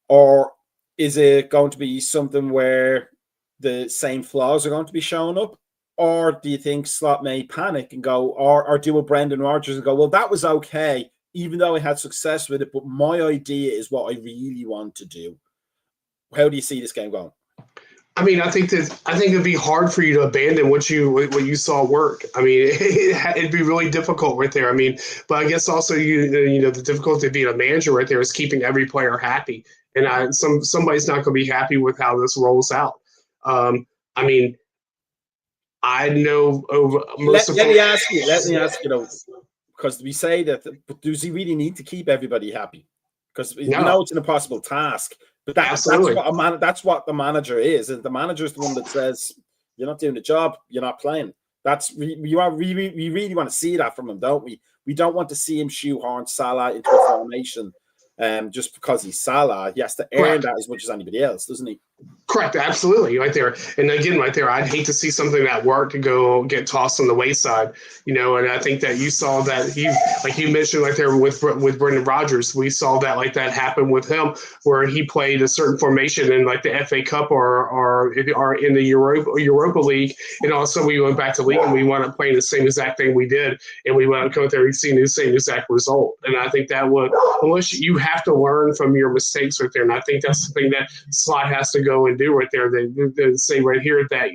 Or is it going to be something where the same flaws are going to be showing up? Or do you think Slot may panic and go, or do a Brendan Rodgers and go, well, that was okay, even though I had success with it, but my idea is what I really want to do? How do you see this game going? I mean, I think it'd be hard for you to abandon what you saw work. I mean, it'd be really difficult right there. I mean, but I guess also the difficulty of being a manager right there is keeping every player happy, and somebody's not going to be happy with how this rolls out. I mean, I know over most let me ask you though, because we say that, but does he really need to keep everybody happy? Because we know it's an impossible task. But that's what the manager is. And the manager is the one that says, you're not doing the job, you're not playing. We really want to see that from him, don't we? We don't want to see him shoehorn Salah into a formation just because he's Salah. He has to earn that as much as anybody else, doesn't he? Correct, absolutely, right there. And again, right there, I'd hate to see something that worked to go get tossed on the wayside, And I think that you saw that like you mentioned, right there with Brendan Rodgers, we saw that like that happen with him, where he played a certain formation in like the FA Cup or in the Europa League, and also we went back to league and we wound up playing the same exact thing we did, and we wound up going there and seeing the same exact result. And I think that would, unless you have to learn from your mistakes right there, and I think that's the thing that Slot has to go and do right there. They say right here that,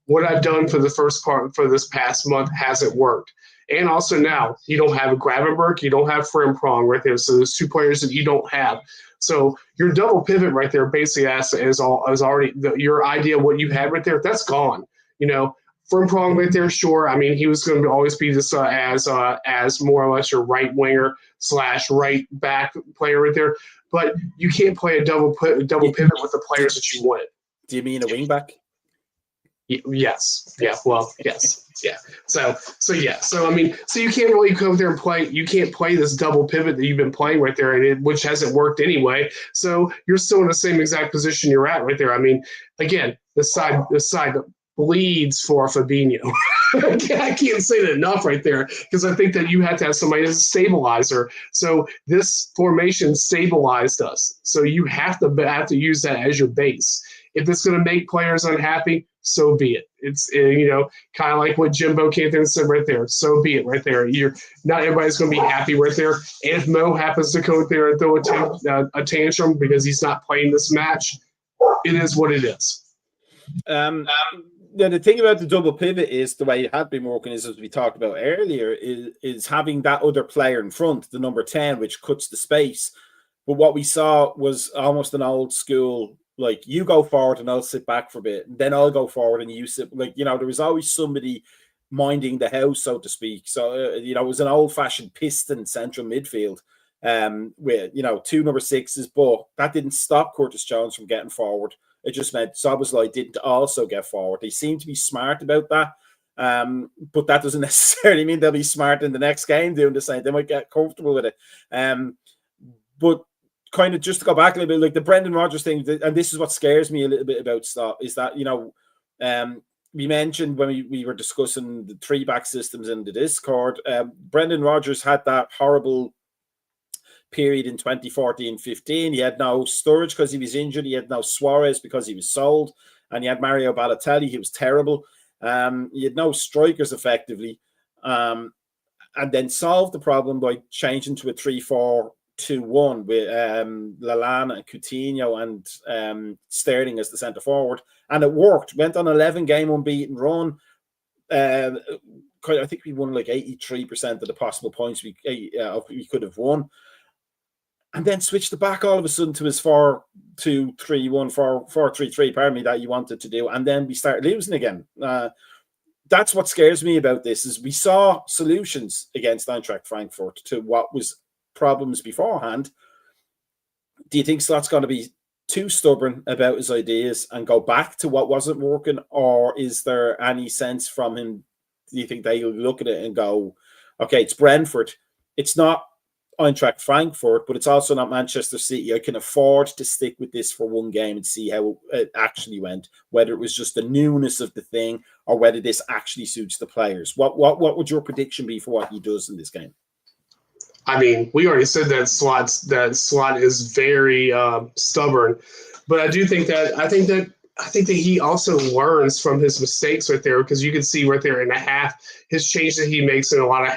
what I've done for this past month hasn't worked. And also now you don't have a Gravenberg, you don't have Frimpong right there. So there's two players that you don't have. So your double pivot right there basically is already your idea of what you had right there. That's gone. Frimpong right there, sure. I mean, he was going to always be this as more or less your right winger / right back player right there. but you can't play a double pivot with the players that you wanted. Do you mean a wing back? Yes. Yeah. Well, yes. Yeah. So yeah. So, I mean, so you can't really go there and play. You can't play this double pivot that you've been playing right there, which hasn't worked anyway. So you're still in the same exact position you're at right there. I mean, again, the side bleeds for Fabinho. I can't say that enough right there, because I think that you have to have somebody as a stabilizer. So this formation stabilized us. So you have to use that as your base. If it's going to make players unhappy, so be it. It's kind of like what Jimbo came through and said right there. So be it right there. Not everybody's going to be happy right there. And if Mo happens to go there and throw a tantrum because he's not playing this match, it is what it is. The thing about the double pivot is the way it had been working is, as we talked about earlier, is having that other player in front, the number 10, which cuts the space. But what we saw was almost an old school, like, you go forward and I'll sit back for a bit, and then I'll go forward and you sit. Like, there was always somebody minding the house, so to speak. So, it was an old-fashioned piston central midfield with, 2 number 6s, but that didn't stop Curtis Jones from getting forward. It just meant Szoboszlai didn't also get forward. They seem to be smart about that, but that doesn't necessarily mean they'll be smart in the next game doing the same. They might get comfortable with it. But kind of just to go back a little bit, like the Brendan Rodgers thing, and this is what scares me a little bit about stuff, is that, we mentioned when we were discussing the 3-back systems in the Discord, Brendan Rodgers had that horrible period in 2014-15. He had no Sturridge because he was injured. He had no Suarez because he was sold. And he had Mario Balotelli. He was terrible. He had no strikers effectively. And then solved the problem by changing to a 3-4-2-1 with Lallana and Coutinho and Sterling as the centre forward. And it worked. Went on 11-game unbeaten run. I think we won like 83% of the possible points we could have won. And then switched the back all of a sudden to his 4-2-3-1, 4-3-3, pardon me, that you wanted to do. And then we started losing again. That's what scares me about this, is we saw solutions against Eintracht Frankfurt to what was problems beforehand. Do you think Slot's going to be too stubborn about his ideas and go back to what wasn't working? Or is there any sense from him, do you think they'll look at it and go, okay, it's Brentford. It's not Eintracht Frankfurt, but it's also not Manchester City. I can afford to stick with this for one game and see how it actually went, whether it was just the newness of the thing or whether this actually suits the players. What would your prediction be for what he does in this game? I mean, we already said that Slot is very stubborn, but I think that he also learns from his mistakes right there, because you can see right there in the half his change that he makes in a lot of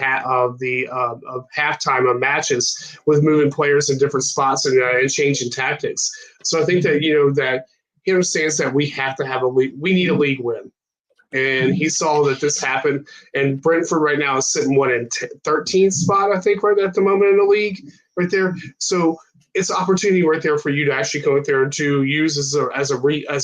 halftime of matches with moving players in different spots and changing tactics. So I think that that he understands that we have to have we need a league win. And he saw that this happened, and Brentford right now is sitting in 13th spot, I think, right at the moment in the league, right there. So it's an opportunity right there for you to actually go out there and to use as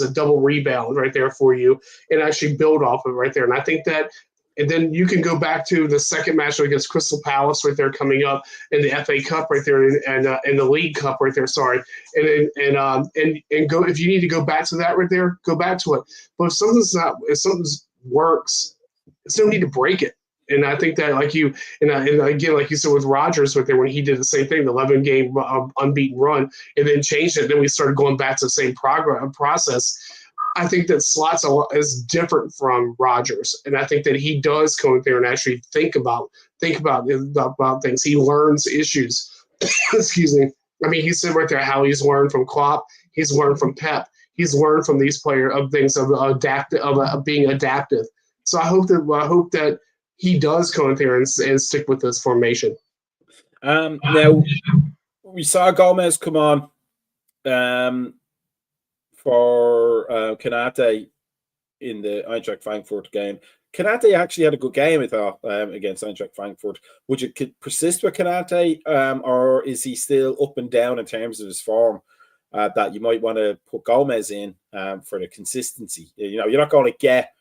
a double rebound right there for you, and actually build off of it right there. And I think that, and then you can go back to the second match against Crystal Palace right there coming up in the FA Cup right there, and in the League Cup right there. Sorry, and go, if you need to go back to that right there, go back to it. But if something works, there's no need to break it. And I think that, and again, like you said with Rodgers right there, when he did the same thing, the 11-game unbeaten run, and then changed it, then we started going back to the same process. I think that Slot's is different from Rodgers, and I think that he does go in there and actually think about things. He learns issues. Excuse me. I mean, he said right there how he's learned from Klopp, he's learned from Pep, he's learned from these players of things of being adaptive. So I hope that he does go in there and stick with this formation. Now we saw Gomez come on for Konate in the Eintracht Frankfurt game. Konate actually had a good game, I thought, against Eintracht Frankfurt. Would you persist with Konate, or is he still up and down in terms of his form, that you might want to put Gomez in for the consistency? You're not going to get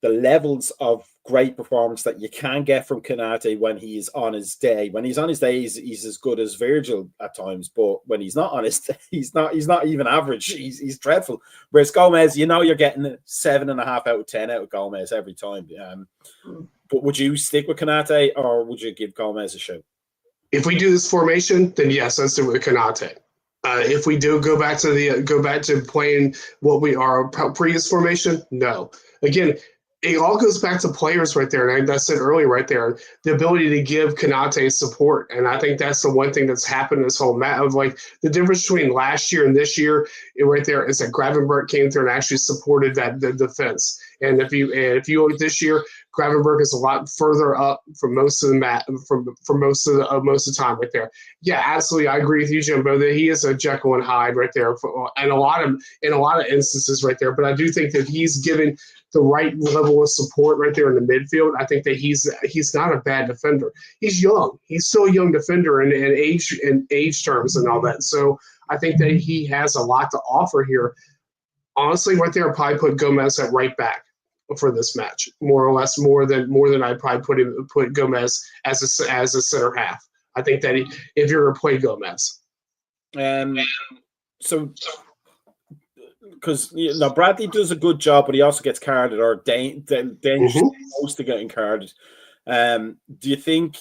the levels of great performance that you can get from Konate when he's on his day. When he's on his day, he's as good as Virgil at times, but when he's not on his day, he's not even average. He's dreadful. Whereas Gomez, you're getting a 7.5 out of 10 out of Gomez every time. But would you stick with Konate or would you give Gomez a shout? If we do this formation, then yes, let's do it with Konate. If we do go back to playing what we are previous formation, no. Again, it all goes back to players right there. And I said earlier right there, the ability to give Konate support. And I think that's the one thing that's happened this whole match of like the difference between last year and this year right there is that Gravenberch came through and actually supported the defense. And if you look this year, Gravenberch is a lot further up for most of the most of the time right there. Yeah, absolutely, I agree with you, Jimbo, that he is a Jekyll and Hyde right there, and a lot of instances right there. But I do think that he's given the right level of support right there in the midfield. I think that he's not a bad defender. He's young. He's still a young defender in age terms and all that. So I think that he has a lot to offer here. Honestly, right there, I'd probably put Gomez at right back for this match, more or less, more than I'd probably put Gomez as a center half. I think that if you're going to play Gomez, so because Bradley does a good job, but he also gets carded or dangerous close to getting carded. Do you think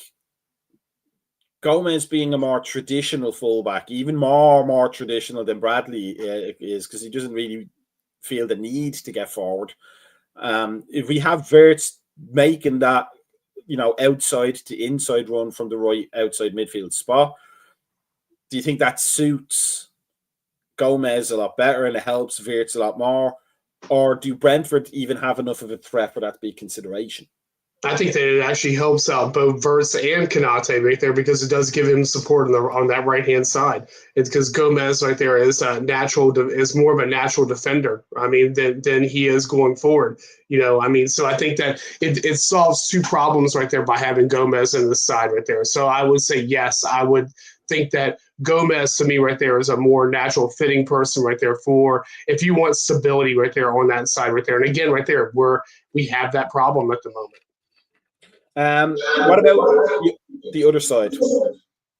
Gomez being a more traditional fullback, even more traditional than Bradley is, because he doesn't really feel the need to get forward? If we have Wirtz making that, outside to inside run from the right outside midfield spot, do you think that suits Gomez a lot better and it helps Wirtz a lot more? Or do Brentford even have enough of a threat for that to be consideration? I think that it actually helps out both Wirtz and Konate right there because it does give him support on that right hand side. It's because Gomez right there is more of a natural defender. I mean, than he is going forward. So I think that it solves two problems right there by having Gomez in the side right there. So I would say yes, I would think that Gomez to me right there is a more natural fitting person right there for if you want stability right there on that side right there. And again, right there we have that problem at the moment. What about the other side?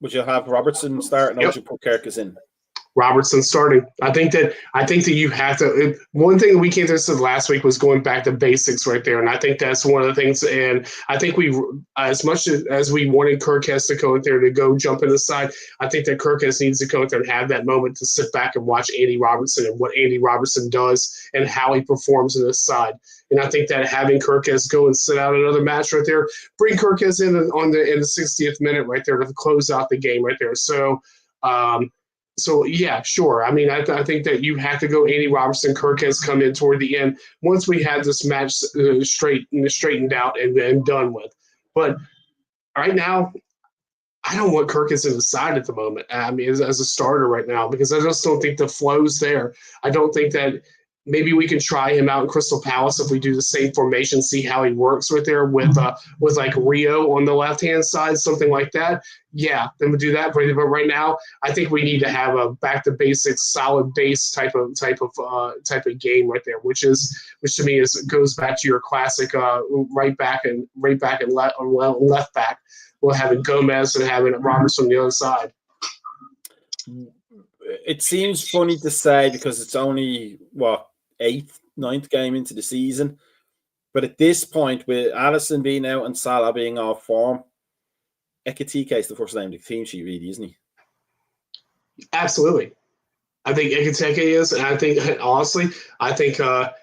Would you have Robertson start, or would you put Kerkez in? Robertson starting. I think that you have to. One thing we came to last week was going back to basics right there, and I think that's one of the things. And I think we, as much as we wanted Kerkez to go in there to go jump in the side, I think that Kerkez needs to go in there and have that moment to sit back and watch Andy Robertson and what Andy Robertson does and how he performs in this side. And I think that having Kerkez go and sit out another match right there, bring Kerkez in the 60th minute right there to close out the game right there. So yeah, sure. I mean, I think that you have to go Andy Robertson, Kerkez come in toward the end once we have this match straightened out and done with. But right now, I don't want Kerkez in the side at the moment. I mean, as a starter right now, because I just don't think the flow's there. I don't think that maybe we can try him out in Crystal Palace if we do the same formation, see how he works with like Rio on the left-hand side, something like that. Yeah, then we'll do that. But right now, I think we need to have a back to basics, solid base type of game right there, which to me goes back to your classic right back and left back. We'll have Gomez and having Robertson on the other side. It seems funny to say because it's only 8th, 9th game into the season, but at this point, with Alisson being out and Salah being off form, Ekitike is the first name on the team sheet, really, isn't he? Absolutely, I think Ekitike is, and I think honestly, I think that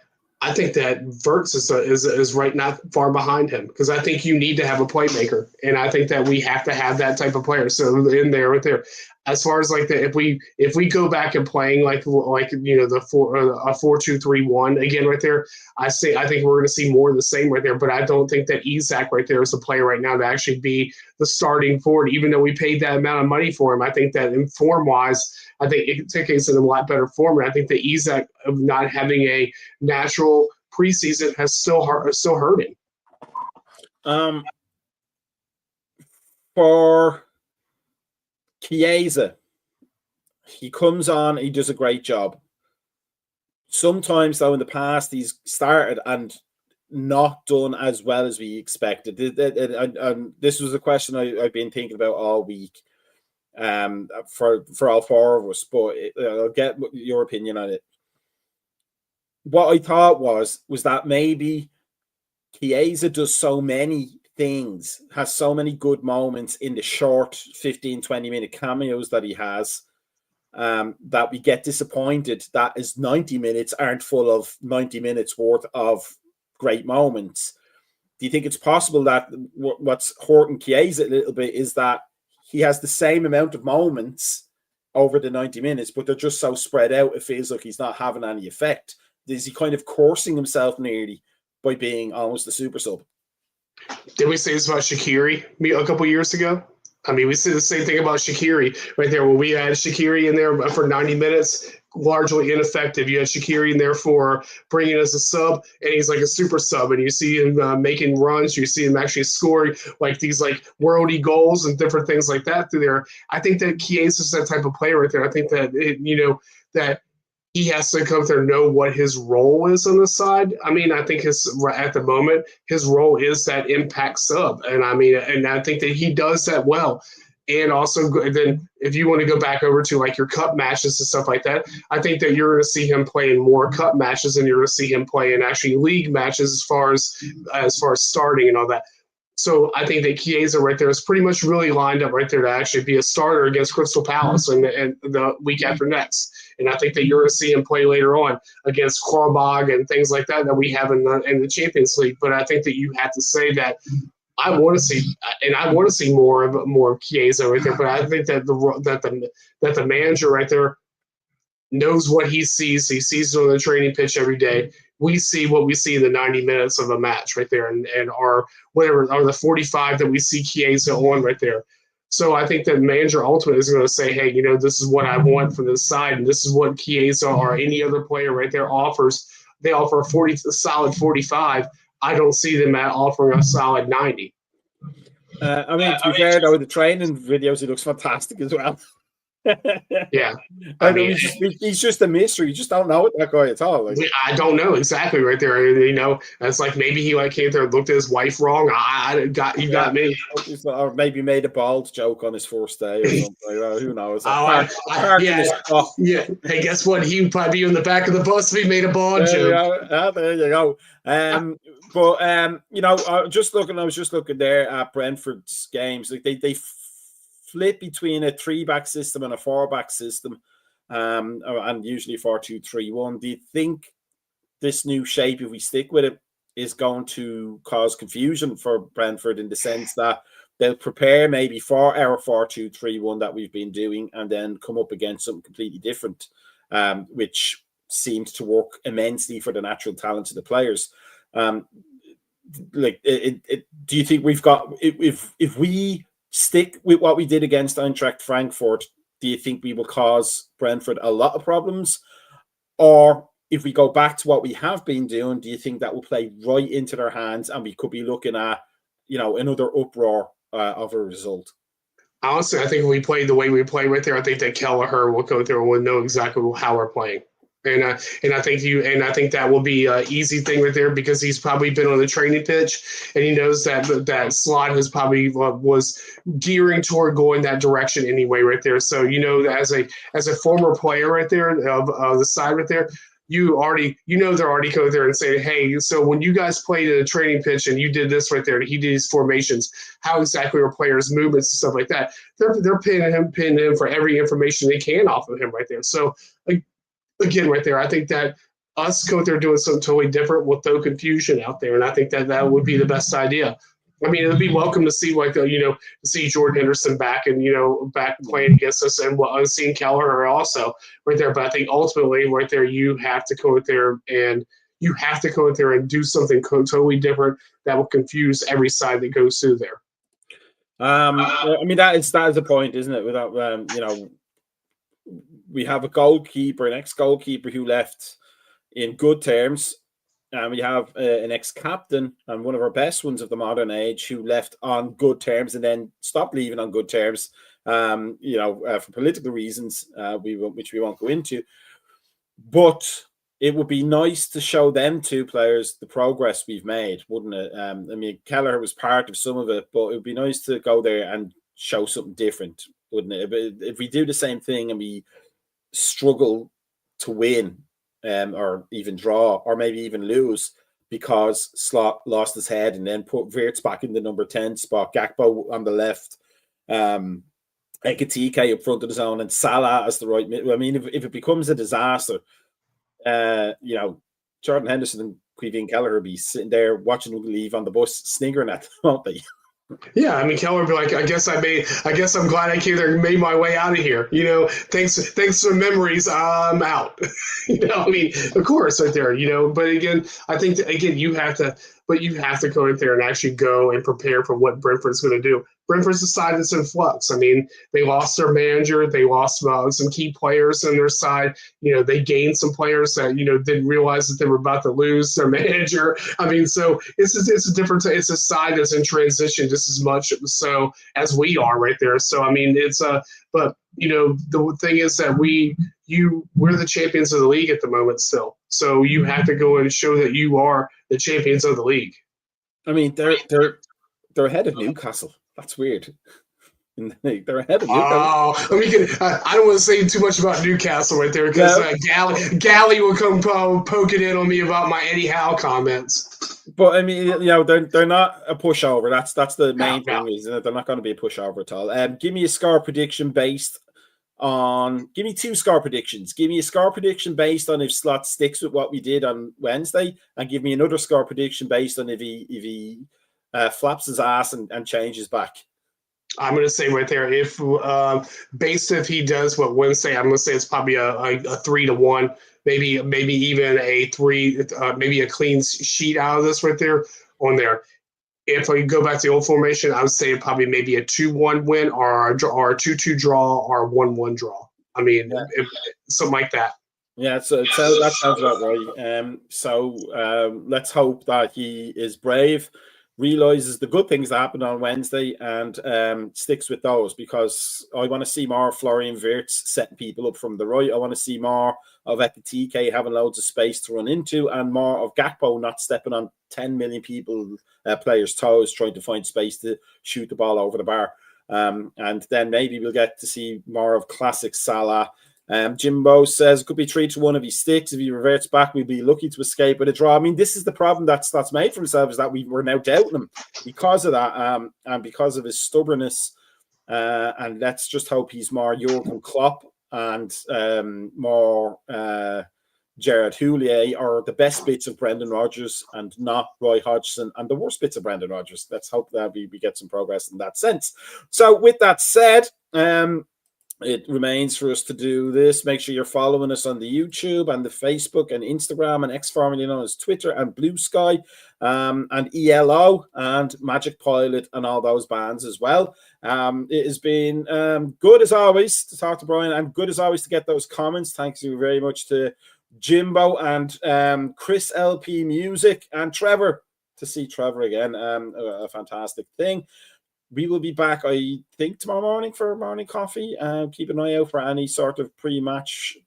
Wirtz is right not far behind him because I think you need to have a playmaker, and I think that we have to have that type of player. So in there, right there, as far as like if we go back and playing like the 4-2-3-1 again right there, I think we're going to see more of the same right there. But I don't think that Isak right there is the player right now to actually be the starting forward, even though we paid that amount of money for him. I think that in form wise, I think Ekitike is in a lot better form, and I think that Isak of not having a natural preseason has still hurt him. For Chiesa, he comes on, he does a great job. Sometimes, though, in the past, he's started and not done as well as we expected? This was a question I've been thinking about all week for all four of us, but I'll get your opinion on it. What I thought was that maybe Chiesa does so many things, has so many good moments in the short 15, 20-minute cameos that he has, that we get disappointed that his 90 minutes aren't full of 90 minutes worth of great moments. Do you think it's possible that what's hurting Chiesa a little bit is that he has the same amount of moments over the 90 minutes, but they're just so spread out, it feels like he's not having any effect? Is he kind of coursing himself nearly by being almost a super sub? Did we say this about Shaqiri a couple years ago? I mean, we said the same thing about Shaqiri right there. When we had Shaqiri in there for 90 minutes, largely ineffective. You had Shaqiri in there for bringing as a sub, and he's like a super sub. And you see him making runs. You see him actually scoring like these like worldy goals and different things like that through there. I think that Chiesa is that type of player right there. I think that that he has to come there and know what his role is on the side. I mean, I think at the moment, his role is that impact sub. And I mean, and I think that he does that well. And also then if you want to go back over to like your cup matches and stuff like that, I think that you're going to see him playing more cup matches and you're going to see him playing actually league matches as far as starting and all that. So I think that Chiesa right there is pretty much really lined up right there to actually be a starter against Crystal Palace and the week after next. And I think that you're going to see him play later on against Quarbog and things like that we have in the Champions League. But I think that you have to say that I want to see more of Chiesa right there. But I think that the manager right there knows what he sees. He sees it on the training pitch every day. We see what we see in the 90 minutes of a match right there, and our whatever are the 45 that we see Chiesa on right there. So I think that manager ultimately is going to say, hey, this is what I want from this side, and this is what Chiesa or any other player right there offers. They offer a solid 45. I don't see them offering a solid 90. I mean, to be fair, though, the training videos, he looks fantastic as well. Yeah, I mean, he's just a mystery. You just don't know that guy at all. I don't know exactly right there. It's like maybe he came there and looked at his wife wrong. Got me. Or maybe made a bald joke on his first day or something. Who knows? Yeah. Hey, guess what? He would probably be in the back of the bus if he made a bald joke. There you go. But I was just looking there at Brentford's games. Like they flip between a 3-back system and a 4-back system, and usually 4-2-3-1. Do you think this new shape, if we stick with it, is going to cause confusion for Brentford in the sense that they'll prepare maybe for our 4-2-3-1 that we've been doing and then come up against something completely different, which seems to work immensely for the natural talents of the players? Do you think we've got, if we stick with what we did against Eintracht Frankfurt, do you think we will cause Brentford a lot of problems? Or if we go back to what we have been doing, do you think that will play right into their hands and we could be looking at, another uproar of a result? Honestly, I think if we played the way we play right there, I think that Kelleher will go through and will know exactly how we're playing. And I think that will be an easy thing right there because he's probably been on the training pitch and he knows that Slot has probably was gearing toward going that direction anyway right there. So as a former player right there of the side right there, they're already go there and say, hey, so when you guys played in a training pitch and you did this right there, he did these formations, how exactly are players' movements and stuff like that? They're pinning him for every information they can off of him right there. So again, right there, I think that us go there doing something totally different will throw confusion out there, and I think that would be the best idea. I mean, it would be welcome to see to see Jordan Henderson back and back playing against us, and seeing Kelleher also right there. But I think ultimately, right there, you have to go out there and do something totally different that will confuse every side that goes through there. I mean, that is a point, isn't it? Without we have an ex-goalkeeper who left in good terms, and we have an ex-captain and one of our best ones of the modern age who left on good terms and then stopped leaving on good terms, for political reasons, which we won't go into. But it would be nice to show them two players the progress we've made, wouldn't it? I mean, Kelleher was part of some of it, but it would be nice to go there and show something different, wouldn't it? If we do the same thing and we struggle to win, or even draw, or maybe even lose because Slot lost his head and then put Wirtz back in the number 10 spot, Gakpo on the left, Ekitike up front of the zone, and Salah as the right mid. I mean, if it becomes a disaster, Jordan Henderson and Quivin Kelleher will be sitting there watching them leave on the bus, sniggering at them, won't they? Yeah, I mean, Keller would be like, I guess I'm glad I came there and made my way out of here. Thanks for the memories. I'm out. I mean, of course, right there. But again, I think you have to go in there and actually go and prepare for what Brentford's going to do. Brentford's a side that's in flux. I mean, they lost their manager. They lost some key players on their side. They gained some players that, didn't realize that they were about to lose their manager. I mean, so it's a side that's in transition just as much so as we are right there. So, I mean, but the thing is that we're the champions of the league at the moment still. So you have to go and show that you are the champions of the league. I mean, they're ahead of Newcastle. That's weird. They're ahead of Newcastle. Oh, I don't want to say too much about Newcastle right there because Galley will come poking in on me about my Eddie Howe comments. But I mean, they're not a pushover. That's the main thing, isn't it? They're not going to be a pushover at all. Give me a score prediction based on. Give me two score predictions. Give me a score prediction based on if Slot sticks with what we did on Wednesday, and give me another score prediction based on if he flaps his ass and changes back. I'm going to say right there, if he does what Wednesday, I'm going to say it's probably a 3-1, maybe even a 3, maybe a clean sheet out of this right there on there. If I go back to the old formation, I would say probably maybe a 2-1 win or a 2-2 draw or a 1-1 draw. I mean, something like that. Yeah, so that sounds about right. So let's hope that he is brave, realizes the good things that happened on Wednesday, and sticks with those, because I want to see more of Florian Wirtz setting people up from the right. I want to see more of Ekitike having loads of space to run into, and more of Gakpo not stepping on 10 million players' toes trying to find space to shoot the ball over the bar. And then maybe we'll get to see more of classic Salah. Jimbo says it could be 3-1 if he sticks. If he reverts back, we'll be lucky to escape with a draw. I mean, this is the problem that's made for himself, is that we're now doubting him because of that, and because of his stubbornness. And let's just hope he's more Jurgen Klopp and more Gerard Houllier, or the best bits of Brendan Rodgers and not Roy Hodgson, and the worst bits of Brendan Rodgers. Let's hope that we get some progress in that sense. So with that said, it remains for us to do this. Make sure you're following us on the YouTube and the Facebook and Instagram and X, formerly known as Twitter, and Blue Sky, and ELO and Magic Pilot and all those bands as well. It has been good as always to talk to Brian, and good as always to get those comments. Thanks you very much to Jimbo and Chris LP Music and Trevor, to see Trevor again. A fantastic thing. We will be back, I think, tomorrow morning for morning coffee. Keep an eye out for any sort of pre-match,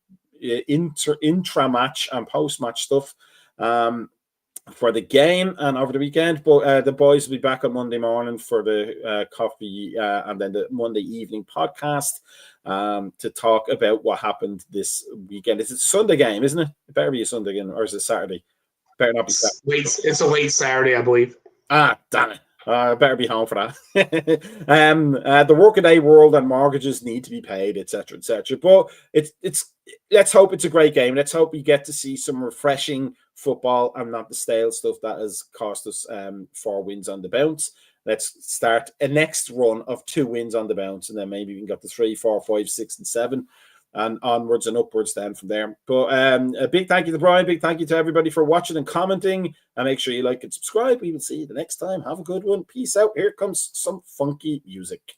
intra-match and post-match stuff for the game and over the weekend. But the boys will be back on Monday morning for the coffee and then the Monday evening podcast to talk about what happened this weekend. It's a Sunday game, isn't it? It better be a Sunday game, or is it Saturday? Better not be Saturday. It's a late Saturday, I believe. Ah, damn it. I better be home for that. The workaday world and mortgages need to be paid, etc., etc. But it's let's hope it's a great game. Let's hope we get to see some refreshing football and not the stale stuff that has cost us 4 wins on the bounce. Let's start a next run of 2 wins on the bounce, and then maybe we can get to 3, 4, 5, 6, and 7. And onwards and upwards then from there. But a big thank you to Brian. Big thank you to everybody for watching and commenting. And make sure you like and subscribe. We will see you the next time. Have a good one. Peace out. Here comes some funky music.